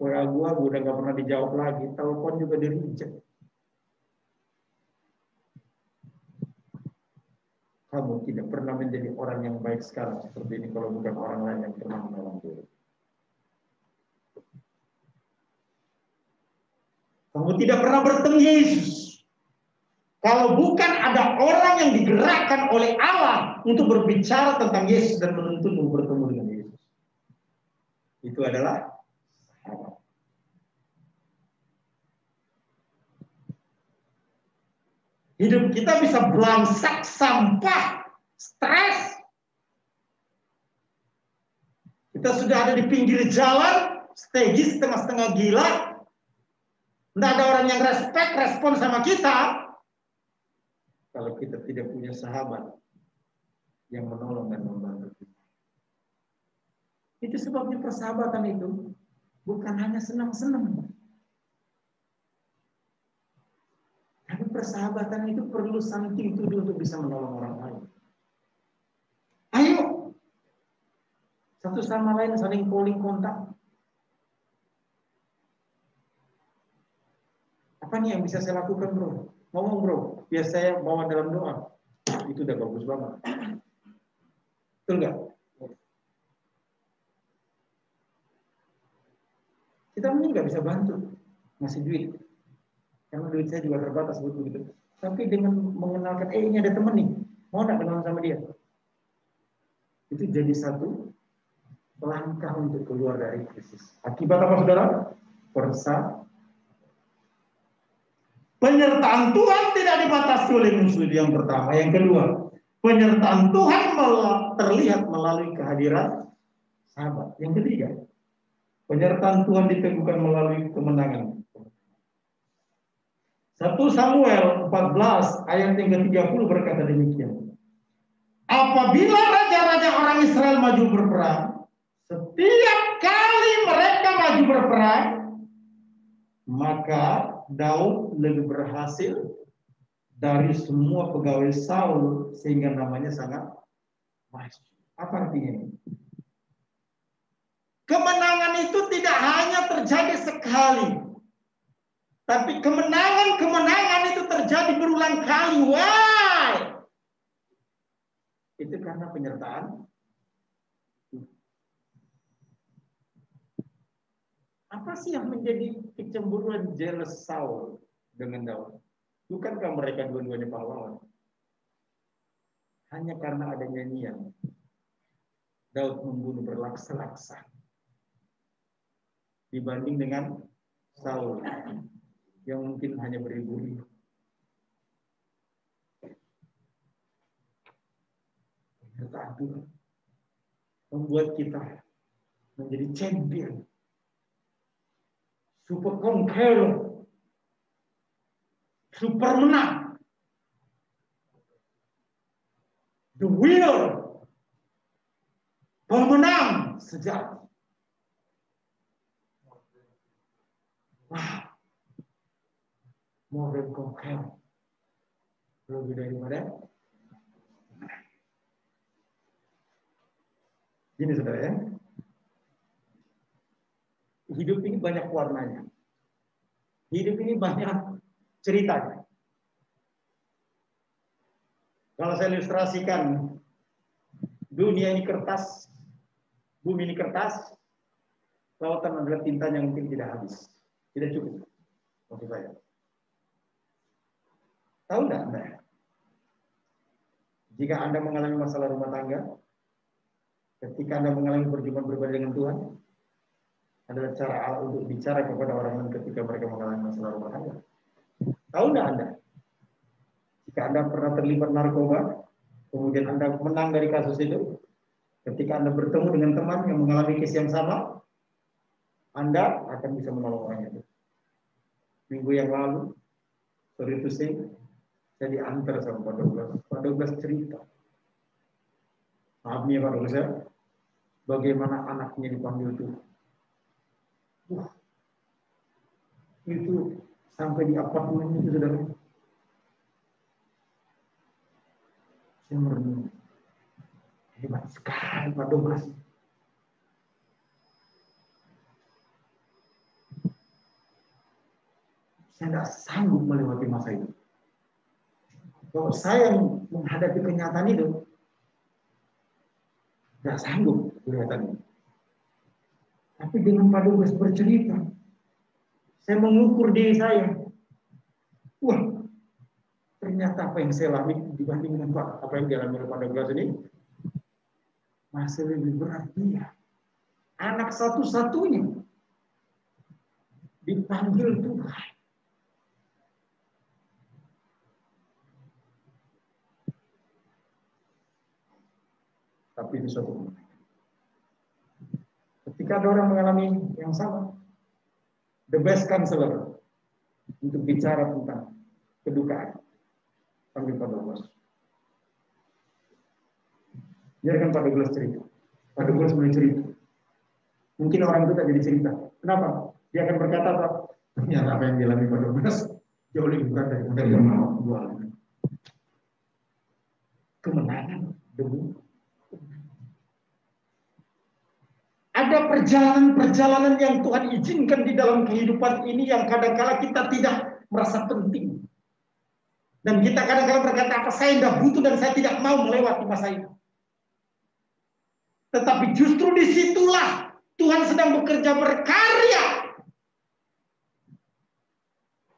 WA gua udah nggak pernah dijawab lagi, telepon juga di-reject. Kamu tidak pernah menjadi orang yang baik sekarang seperti ini kalau bukan orang lain yang pernah menolong dulu. Kamu tidak pernah bertemu Yesus kalau bukan ada orang yang digerakkan oleh Allah untuk berbicara tentang Yesus dan menuntunmu bertemu dengan Yesus. Itu adalah sahabat. Hidup kita bisa belangsak, sampah, stres. Kita sudah ada di pinggir jalan, stagis setengah-setengah gila. Tidak ada orang yang respon sama kita. Kalau kita tidak punya sahabat yang menolong dan membantu kita. Itu sebabnya persahabatan itu bukan hanya senang-senang. Tapi persahabatan itu perlu something to do untuk bisa menolong orang lain. Ayo, satu sama lain saling calling kontak. Apa nih yang bisa saya lakukan, bro? Ngomong, bro. Biar saya bawa dalam doa. Itu udah bagus banget. Betul nggak? Kita mungkin nggak bisa bantu ngasih duit. Karena duit saya juga terbatas butuh gitu. Tapi dengan mengenalkan, ini ada temen nih, mau nggak kenalan sama dia? Itu jadi satu langkah untuk keluar dari krisis. Akibat apa, saudara? Penyertaan Tuhan tidak dibatasi oleh musuh, yang pertama. Yang kedua, Penyertaan Tuhan terlihat melalui kehadiran sahabat. Yang ketiga, penyertaan Tuhan diteguhkan melalui kemenangan. 1 Samuel 14 ayat yang ke-30 berkata demikian. Apabila raja-raja orang Israel maju berperang, setiap kali mereka maju berperang, maka Daud lebih berhasil dari semua pegawai Saul sehingga namanya sangat masyhur. Apa artinya ini? Kemenangan itu tidak hanya terjadi sekali, tapi kemenangan itu terjadi berulang kali. Why? Itu karena penyertaan. Apa sih yang menjadi kecemburuan jealous Saul dengan Daud? Bukankah mereka dua-duanya pahlawan? Hanya karena ada nyanyian. Daud membunuh berlaksa-laksa. Dibanding dengan Saul yang mungkin hanya beribu-ribu. Penyertaan Tuhan membuat kita menjadi champion. Super conqueror. Super menang. The winner. Pemenang sejati. Wow. More than conqueror. Lebih daripada. Gini saudara ya. Hidup ini banyak warnanya. Hidup ini banyak ceritanya. Kalau saya ilustrasikan, dunia ini kertas, bumi ini kertas, lautan adalah tinta yang mungkin tidak habis. Tidak cukup, maksud saya. Tahu nggak Anda? Jika Anda mengalami masalah rumah tangga, ketika Anda mengalami perjumpaan pribadi dengan Tuhan, adalah cara Allah untuk bicara kepada orang lain ketika mereka mengalami masalah rumah tangga. Tahu nggak Anda? Jika Anda pernah terlibat narkoba, kemudian Anda menang dari kasus itu, ketika Anda bertemu dengan teman yang mengalami kes yang sama, Anda akan bisa menolong orang itu. Minggu yang lalu, sorry to say, saya diantar sama Pak Douglas. Pak Douglas cerita. Maaf nih Pak Douglas ya, bagaimana anaknya dipanggil Tuhan. Itu sampai di apartemen itu saudara. Saya merenung. Hebat sekali Pak Douglas. Saya tidak sanggup melewati masa itu. Kalau saya menghadapi kenyataan itu, tidak sanggup kelihatannya. Tapi dengan Pak Douglas bercerita, saya mengukur diri saya. Wah, ternyata apa yang saya alami dibanding dengan apa yang dialami oleh Pak Douglas ini masih lebih berat dia. Anak satu-satunya dipanggil Tuhan. Tapi itu suatu kemenangan. Ketika ada orang mengalami yang sama, the best counselor untuk bicara tentang kedukaan, panggil Pak Douglas. Biarkan Pak Douglas cerita. Pak Douglas boleh cerita. Mungkin orang itu tak jadi cerita. Kenapa? Dia akan berkata, Pak, ternyata apa yang dialami Pak Douglas jauh lebih berat daripada yang mau gua alami. Kemenangan demi ada perjalanan-perjalanan yang Tuhan izinkan di dalam kehidupan ini yang kadang-kala kita tidak merasa penting. Dan kita kadang-kala berkata, apa saya tidak butuh dan saya tidak mau melewati masa itu. Tetapi justru disitulah Tuhan sedang bekerja berkarya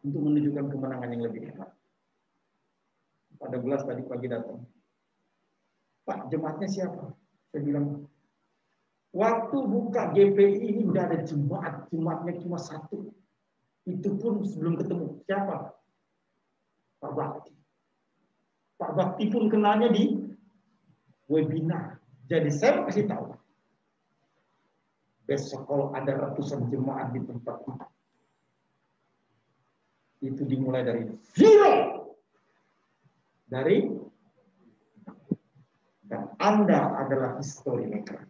untuk menunjukkan kemenangan yang lebih hebat. Pada gelas tadi pagi datang. Pak, jemaatnya siapa? Saya bilang, waktu buka GPI ini udah ada jemaat, jemaatnya cuma satu. Itu pun sebelum ketemu. Siapa? Pak Bakti. Pak Bakti pun kenalnya di webinar. Jadi saya mau kasih tahu. Besok kalau ada ratusan jemaat di tempat itu dimulai dari zero. Dan Anda adalah history maker.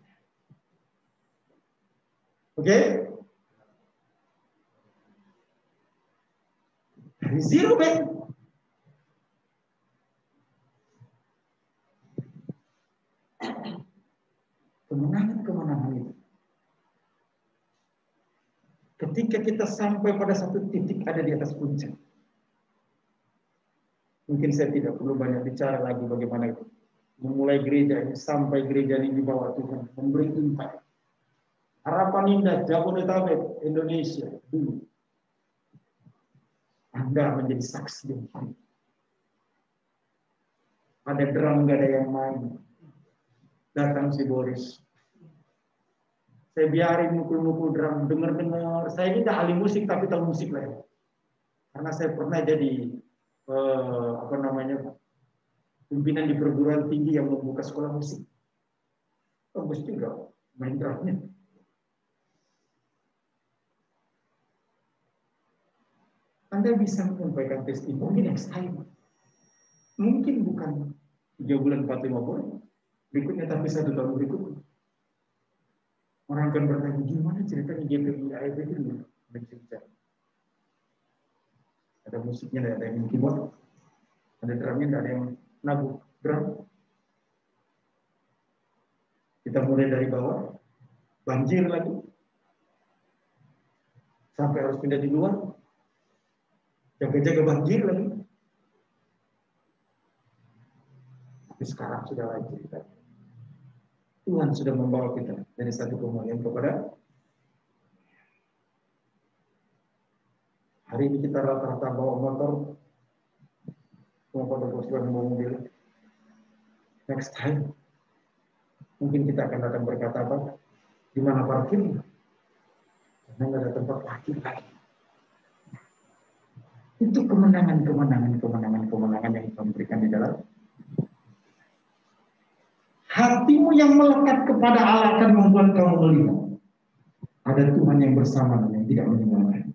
Oke? Dari zero, Ben. Kemenangan-kemenangan itu. Ketika kita sampai pada satu titik ada di atas puncak. Mungkin saya tidak perlu banyak bicara lagi bagaimana itu. Memulai gereja ini sampai gereja ini di bawah Tuhan. Memberi impact. Harapan Indah, Jabodetabek, Indonesia dulu. Anda menjadi saksi yang hidup. Ada drum, gak ada yang main. Datang si Boris. Saya biarin mukul-mukul drum, dengar-dengar. Saya ini tidak ahli musik, tapi tahu musik lah ya. Karena saya pernah jadi pimpinan di perguruan tinggi yang membuka sekolah musik. Bagus juga main drumnya. Anda bisa menyampaikan testimoni next time. Mungkin bukan 3 bulan 4-5 bulan berikutnya, tapi 1 tahun berikutnya. Orang akan bertanya, gimana ceritanya GPI AIB itu bercerita. Ada musiknya, ada yang keyboard, ada drumnya, ada yang nabuk drum. Kita mulai dari bawah, banjir lagi, sampai harus pindah di luar, jaga-jaga banjir lagi. Tapi sekarang sudah lain cerita. Tuhan sudah membawa kita dari satu kemuliaan kepada hari ini kita rata-rata bawa motor, semua pada bos-bos bawa mobil. Next time, mungkin kita akan datang berkata apa? Di mana parkir? Karena nggak ada tempat parkir lagi. Itu kemenangan yang Tuhan berikan di dalam. Hatimu yang melekat kepada Allah akan membuat kamu melihat ada Tuhan yang bersama dan yang tidak meninggalkan.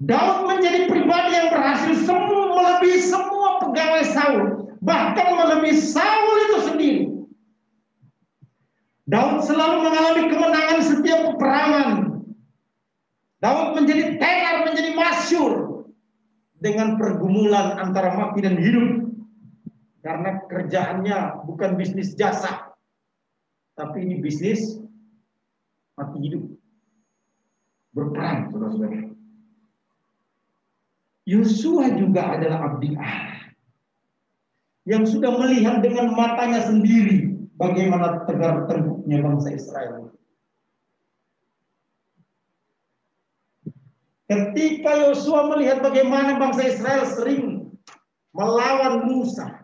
Daud menjadi pribadi yang berhasil melebihi semua pegawai Saul, bahkan melebihi Saul itu sendiri. Daud selalu mengalami kemenangan setiap peperangan. Daud menjadi tenar, menjadi masyhur dengan pergumulan antara mati dan hidup. Karena kerjaannya bukan bisnis jasa, tapi ini bisnis mati hidup. Berperang, saudara-saudara. Yosua juga adalah abdi Allah yang sudah melihat dengan matanya sendiri bagaimana tegar tengkuknya bangsa Israel. Ketika Yosua melihat bagaimana bangsa Israel sering melawan Musa,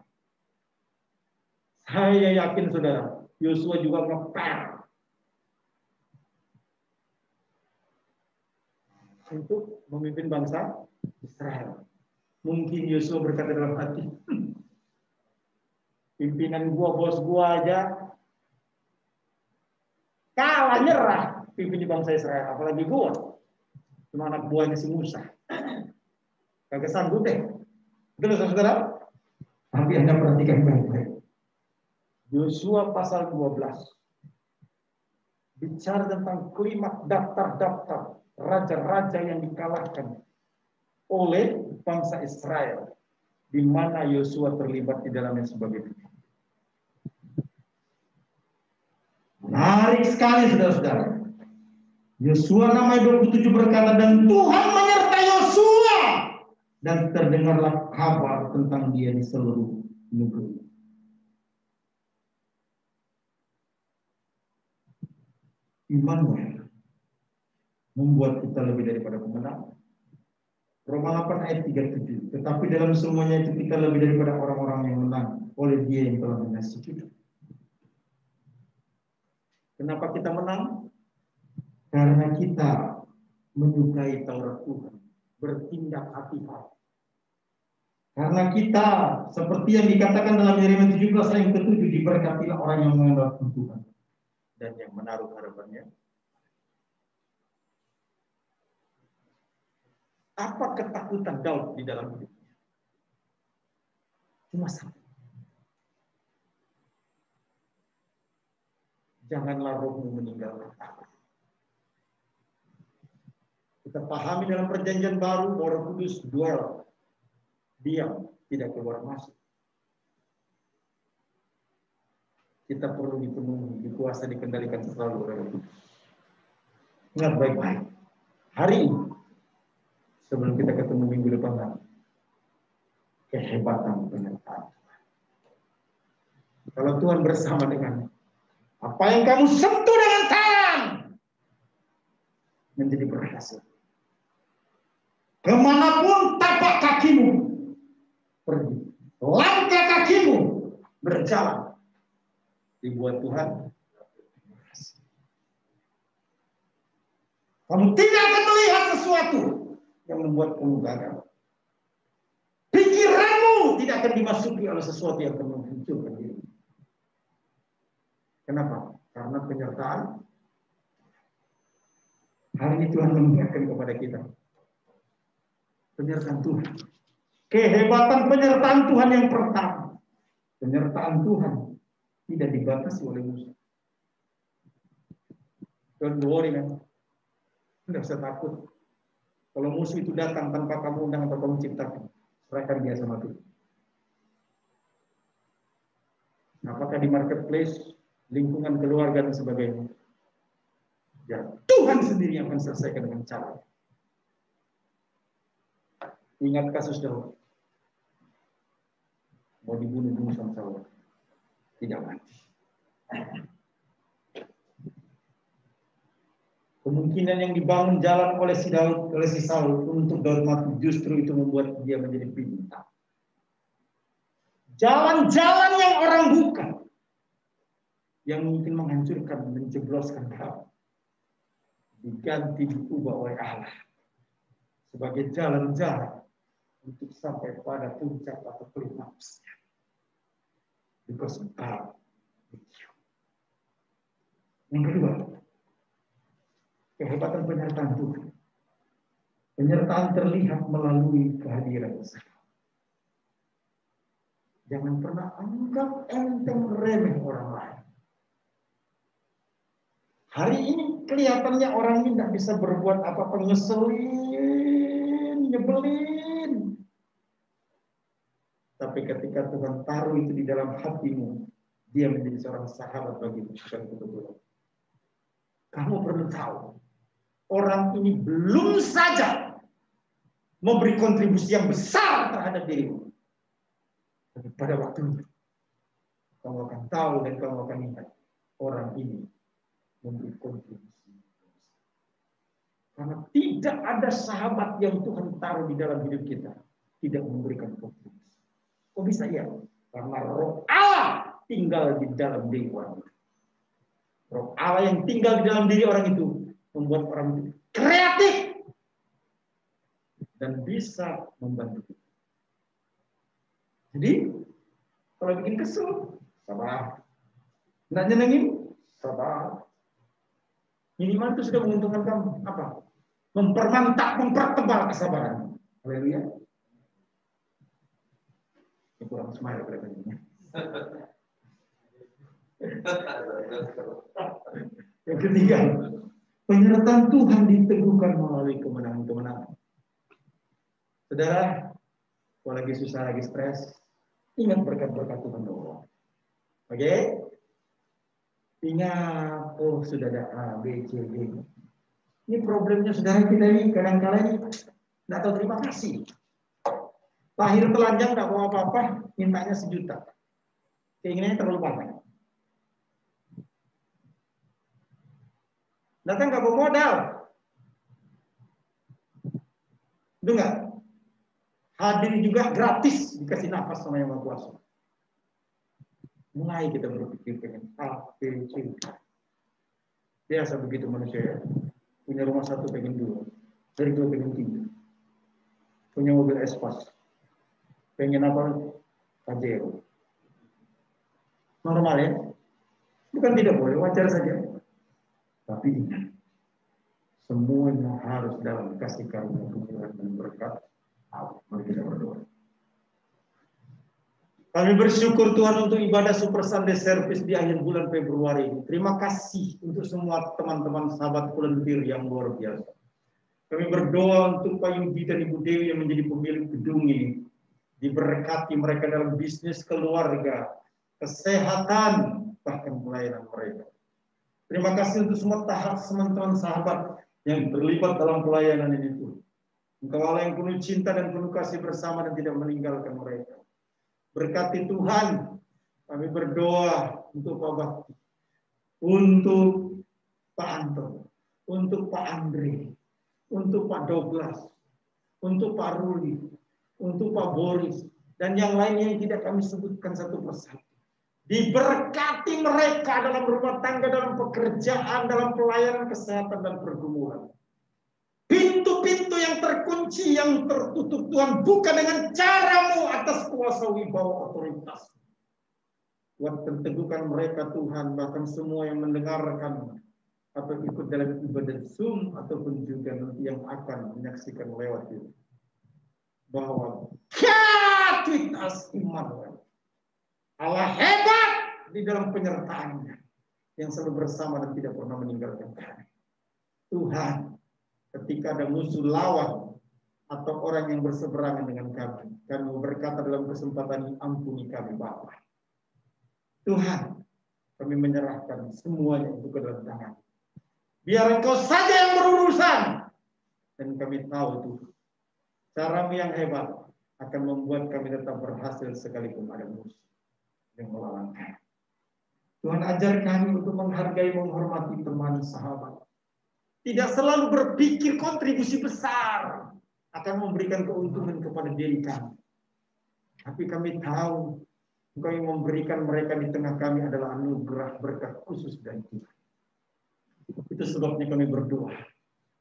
saya yakin saudara, Yosua juga ngepel untuk memimpin bangsa Israel. Mungkin Yosua berkata dalam hati, pimpinan gua, bos gua aja kalah nyerah pimpin bangsa Israel, apalagi gua cuma anak buahnya si Musa. Kagak sanggup deh. Betul saudara? Tapi Anda perhatikan baik-baik. Yosua pasal 12 bicara tentang klimak daftar-daftar raja-raja yang dikalahkan oleh bangsa Israel, di mana Yosua terlibat di dalamnya sebagai pimpin. Menarik sekali saudara-saudara. Yosua namanya 27 berkata, dan Tuhan menyertai Yosua dan terdengarlah kabar tentang dia di seluruh negeri. Imannya membuat kita lebih daripada pemenang. Roma 8 ayat 37. Tetapi dalam semuanya itu kita lebih daripada orang-orang yang menang oleh Dia yang telah mengasihi kita. Kenapa kita menang? Karena kita menyukai Taurat Tuhan, bertindak hati-hati. Karena kita seperti yang dikatakan dalam Yeremia 17 ayat ke-7, diberkatilah orang yang mengandalkan Tuhan dan yang menaruh harapannya. Apa ketakutan Daud di dalam hidupnya? Cuma satu. Janganlah rohmu meninggalkan aku. Kita pahami dalam perjanjian baru bahwa Roh Kudus diam, tidak keluar masuk. Kita perlu dipenuhi, dikuasai, dikendalikan selalu oleh Roh Kudus. Ingat baik-baik. Hari ini, sebelum kita ketemu minggu depan, kehebatan penyertaan. Kalau Tuhan bersama dengan apa yang kamu sentuh dengan tangan menjadi berhasil. Kemanapun tapak kakimu pergi, langkah kakimu berjalan, dibuat Tuhan berhasil. Kamu tidak akan melihat sesuatu yang membuat kamu gagal. Pikiranmu tidak akan dimasuki oleh sesuatu yang akan menghancurkan diri. Kenapa? Karena penyertaan. Hari ini Tuhan mengingatkan kepada kita. Penyertaan Tuhan. Kehebatan penyertaan Tuhan yang pertama. Penyertaan Tuhan tidak dibatasi oleh musuh. Don't worry, man. Tidak usah takut. Kalau musuh itu datang tanpa kamu undang atau kamu ciptakan, serahkan dia sama Tuhan. Apakah di marketplace, lingkungan keluarga dan sebagainya? Ya, Tuhan sendiri yang akan selesaikan dengan cara. Ingat kasus Daud. Mau dibunuh sama Saul. Tidak mati. Kemungkinan yang dibangun jalan oleh si Saul untuk Daud mati justru itu membuat dia menjadi pintar. Jalan-jalan yang orang buka yang mungkin menghancurkan, menjebloskan Daud diganti, diubah oleh Allah sebagai jalan-jalan untuk sampai pada puncak atau klimaksnya. Because of God with you. Yang kedua, kehebatan penyertaan Tuhan. Penyertaan terlihat melalui kehadiran Tuhan. Jangan pernah anggap enteng remeh orang lain. Hari ini kelihatannya orang ini tidak bisa berbuat apa-apa, ngeselin, nyebelin. Tapi ketika Tuhan taruh itu di dalam hatimu, dia menjadi seorang sahabat bagimu. Bukan kebetulan. Kamu perlu tahu, orang ini belum saja memberi kontribusi yang besar terhadap dirimu. Tapi pada waktunya, kamu akan tahu dan kamu akan ingat, orang ini memberi kontribusi. Karena tidak ada sahabat yang Tuhan taruh di dalam hidup kita tidak memberikan kontribusi. Kok bisa ya? Karena Roh Allah tinggal di dalam diri orang itu. Roh Allah yang tinggal di dalam diri orang itu membuat orang itu kreatif dan bisa membantu kita. Jadi kalau bikin kesel, sabar. Nggak nyenengin, sabar. Minimal itu sudah menguntungkan kamu. Apa? Mempermantap, mempertebal kesabaran. Haleluya. Ini kurang smile kelihatannya. Yang ketiga, penyertaan Tuhan diteguhkan melalui kemenangan-kemenangan. Saudara, kalau lagi susah, lagi stres, ingat berkat-berkat Tuhan doang. Oke? Ingat, oh sudah ada A, B, C, D. Ini problemnya saudara kita ini kadang-kadang ini tidak tahu terima kasih. Lahir telanjang tidak mau apa-apa, mintanya 1 juta. Keinginannya terlalu banyak. Datang nggak bawa modal. Itu enggak? Hadir juga gratis, dikasih nafas sama Yang Maha Kuasa. Mulai kita berpikir pengen A, B, C. Biasa begitu manusia ya. Punya rumah 1 pengen 2, dari 2 pengen 3. Punya mobil Espas. Pengen apa? Pajero. Normal ya? Bukan tidak boleh, wajar saja. Tapi ingat, semuanya harus dalam kasih karunia Tuhan dan berkat Allah. Mari kita berdoa. Kami bersyukur Tuhan untuk ibadah Super Sunday Service di akhir bulan Februari ini. Terima kasih untuk semua teman-teman sahabat volunteer yang luar biasa. Kami berdoa untuk Pak Yudi dan Ibu Dewi yang menjadi pemilik gedung ini. Diberkati mereka dalam bisnis keluarga, kesehatan, bahkan pelayanan mereka. Terima kasih untuk semua teman-teman sahabat yang terlibat dalam pelayanan ini Tuhan. Engkau Allah yang penuh cinta dan penuh kasih bersama dan tidak meninggalkan mereka. Berkati Tuhan, kami berdoa untuk Pak Bakti, untuk Pak Anton, untuk Pak Andre, untuk Pak Douglas, untuk Pak Ruli, untuk Pak Boris, dan yang lainnya yang tidak kami sebutkan satu persatu. Diberkati mereka dalam rumah tangga, dalam pekerjaan, dalam pelayanan kesehatan dan pergumulan. Pintu-pintu yang terkunci, yang tertutup Tuhan buka dengan caramu atas kuasa wibawa otoritas. Buat teguhkan mereka Tuhan, bahkan semua yang mendengarkan atau ikut dalam ibadah Zoom ataupun juga nanti yang akan menyaksikan lewat itu. Bahwa God with us, Immanuel. Allah hebat di dalam penyertaannya yang selalu bersama dan tidak pernah meninggalkan kami. Tuhan, ketika ada musuh lawan atau orang yang berseberangan dengan kami berkata dalam kesempatan ini, ampuni kami Bapa. Tuhan, kami menyerahkan semuanya itu ke dalam tangan. Biar Engkau saja yang berurusan. Dan kami tahu Tuhan, cara-Mu yang hebat akan membuat kami tetap berhasil sekalipun ada musuh yang melawan kami. Tuhan, ajar kami untuk menghargai, menghormati teman sahabat. Tidak selalu berpikir kontribusi besar akan memberikan keuntungan kepada diri kami. Tapi kami tahu Engkau yang memberikan mereka di tengah kami adalah anugerah berkat khusus dari Tuhan. Itu sebabnya kami berdoa.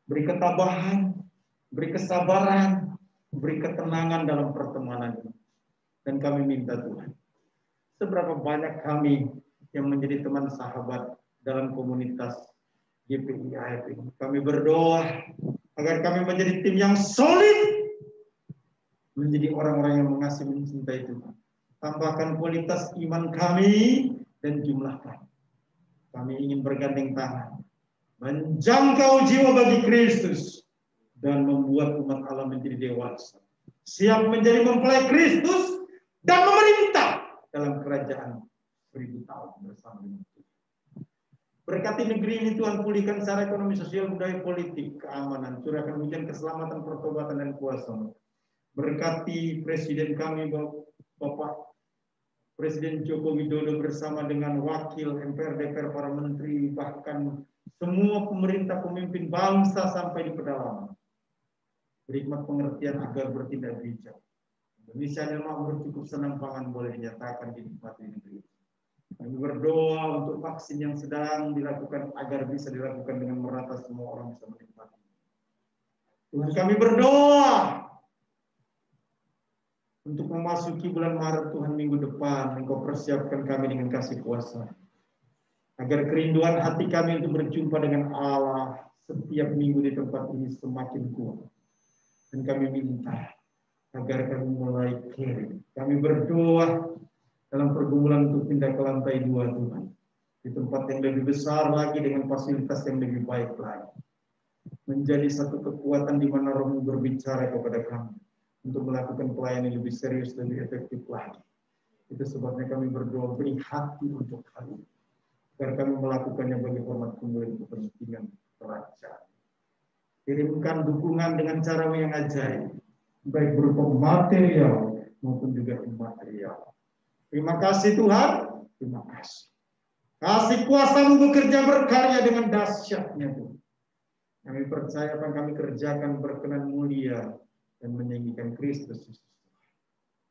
Beri ketabahan, beri kesabaran, beri ketenangan dalam pertemanan ini. Dan kami minta Tuhan, seberapa banyak kami yang menjadi teman sahabat dalam komunitas GPI AF ini. Kami berdoa agar kami menjadi tim yang solid, menjadi orang-orang yang mengasihi mencintai Tuhan. Tambahkan kualitas iman kami dan jumlah kami. Kami ingin bergandeng tangan, menjangkau jiwa bagi Kristus dan membuat umat Allah menjadi dewasa, siap menjadi mempelai Kristus dan memerintah dalam kerajaan 1000 tahun bersama dengan Tuhan. Berkati negeri ini Tuhan, pulihkan secara ekonomi, sosial, budaya, politik, keamanan, curahkan hujan keselamatan, pertobatan dan kuasa-Mu. Berkati Presiden kami Bapak Presiden Joko Widodo bersama dengan wakil MPR, DPR, para menteri, bahkan semua pemerintah pemimpin bangsa sampai di pedalaman. Berhikmat pengertian agar bertindak bijak. Indonesia yang makmur, cukup, senang, pangan boleh dinyatakan dinikmati negeri. Kami berdoa untuk vaksin yang sedang dilakukan agar bisa dilakukan dengan merata, semua orang bisa menikmati. Tuhan, kami berdoa untuk memasuki bulan Maret Tuhan, minggu depan Engkau persiapkan kami dengan kasih kuasa, agar kerinduan hati kami untuk berjumpa dengan Allah setiap minggu di tempat ini semakin kuat. Dan kami minta agar kami mulai caring. Kami berdoa dalam pergumulan untuk pindah ke lantai 2 Tuhan, di tempat yang lebih besar lagi dengan fasilitas yang lebih baik lagi. Menjadi satu kekuatan di mana Roh-Mu berbicara kepada kami untuk melakukan pelayanan yang lebih serius, lebih efektif lagi. Itu sebabnya kami berdoa, beri hati untuk kami, agar kami melakukannya bagi hormat, kemuliaan, kepentingan kerajaan. Kirimkan dukungan dengan cara yang ajaib, baik berupa material maupun juga imaterial. Terima kasih Tuhan, terima kasih. Kasih kuasa-Mu bekerja berkarya dengan dahsyatnya Tuhan. Kami percaya apa yang kami kerjakan berkenan mulia dan meninggikan Kristus Yesus.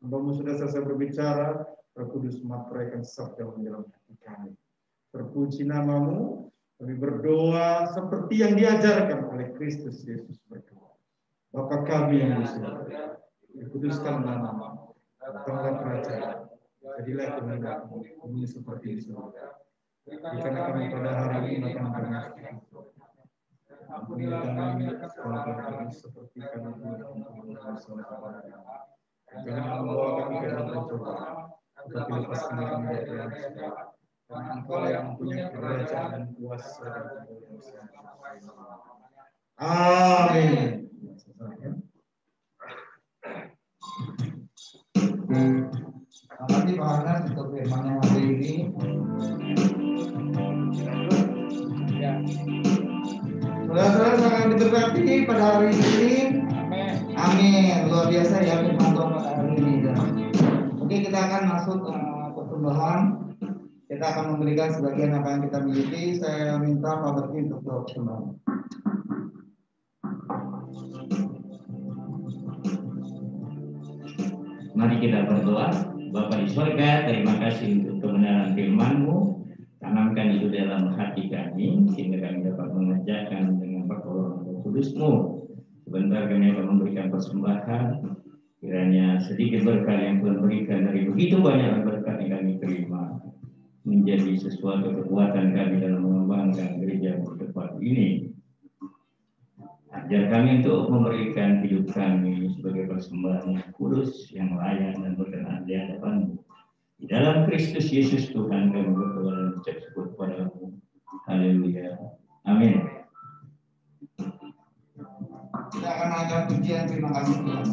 Hamba-Mu sudah selesai berbicara, Roh Kudus mempraktikkan sabda dalam hati kami. Terpuji nama-Mu, kami berdoa seperti yang diajarkan oleh Kristus Yesus berdoa. Bapa kami yang di surga, dikuduskan nama-Mu, Datanglah kerajaan, jadilah kehendakmu, bumi seperti di surga. Berikan kami pada hari ini makan kami sehari-hari. Ampuni kami kesalahan kami seperti kami mengampuni kesalahan kami. Jangan membawa kami ke dalam pencobaan, tetapi lepaskan kami dari yang jahat. Karena Engkau yang mempunyai kerajaan dan kuasa dan kemuliaan. Amin. Terima kasih Pak Anas untuk firman-Nya hari ini. Ya. Saudara-saudara sangat diberkati pada hari ini. Amin. Luar biasa ya firman Tuhan pada hari ini. Oke, kita akan masuk persembahan. Kita akan memberikan sebagian apa yang kita miliki. Saya minta Pak Berti untuk persembahan. Mari kita berdoa. Bapa di surga, terima kasih untuk kebenaran firman-Mu. Tanamkan itu dalam hati kami, sehingga kami dapat mengerjakan dengan pertolongan Roh Kudus-Mu. Sebentar kami akan memberikan persembahan. Kiranya sedikit berkat yang Tuhan berikan dari begitu banyak berkat yang kami terima, menjadi sesuatu kekuatan kami dalam mengembangkan gereja di tempat ini. Ajar kami untuk memberikan hidup kami sebagai persembahan yang kudus, yang layak dan berkenan di hadapan-Mu. Di dalam Kristus Yesus Tuhan kami berdoa dan ucap syukur kepada-Mu. Haleluya. Amin. Kita akan naikkan pujian terima kasih Tuhan.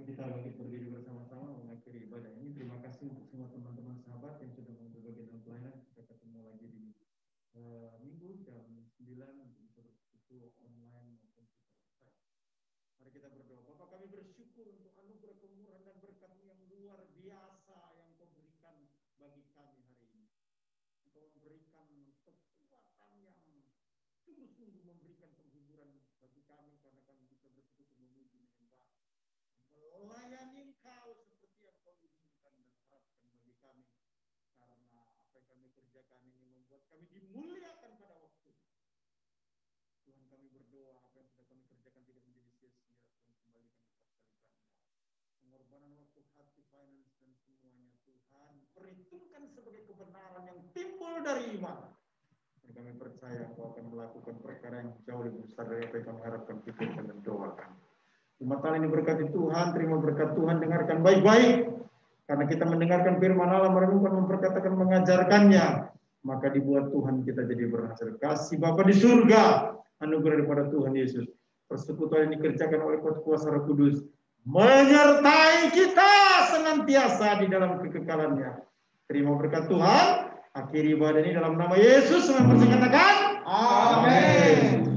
Kita bagi berdiri bersama-sama mengakhiri ibadah ini. Terima kasih untuk semua teman-teman sahabat yang sudah mau berbagi dalam pelayanan. Kita ketemu lagi di minggu jam 9 untuk itu online maupun kita offline. Mari kita berdoa. Bapak, kami bersyukur untuk anugerah kemurahan dan berkat-Mu yang luar biasa yang Kau berikan bagi kami hari ini. Kau memberikan kekuatan yang sungguh-sungguh memberikan penghiburan bagi kami karena kami bisa bersekutu memuji menyembah, melayani Engkau seperti yang Kau inginkan dan harapkan bagi kami, karena apa yang kami kerjakan ini membuat kami dimuliakan pada waktu. Tuhan, kami berdoa apa yang sudah kami kerjakan tidak menjadi sia-sia. Tuhan, kembalikan kepada kalian. Pengorbanan waktu, hati, finance dan semuanya Tuhan perhitungkan sebagai kebenaran yang timbul dari iman. Dan kami percaya Kau akan melakukan perkara yang jauh lebih besar dari apa yang kami harapkan, pikirkan dan doakan. Jumat ini berkati Tuhan, terima berkat Tuhan, dengarkan baik-baik. Karena kita mendengarkan firman Allah, merenungkan, memperkatakan, mengajarkannya, maka dibuat Tuhan kita jadi berhasil. Kasih Bapa di surga, anugerah daripada Tuhan Yesus, persekutuan yang dikerjakan oleh kuasa Roh Kudus, menyertai kita senantiasa di dalam kekekalannya. Terima berkat Tuhan. Akhiri ibadah ini dalam nama Yesus, semua katakan amin.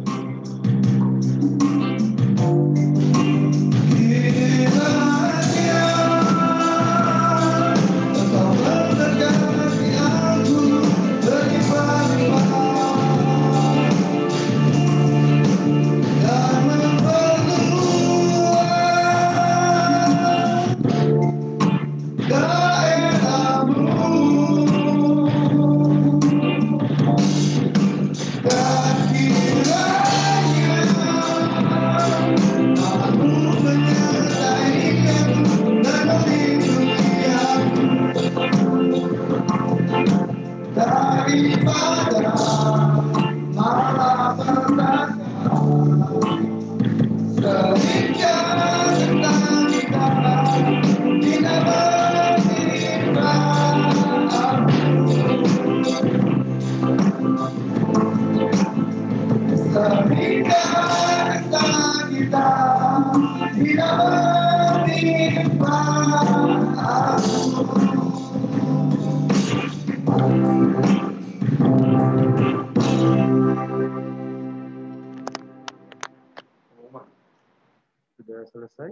Sudah selesai.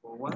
Forward.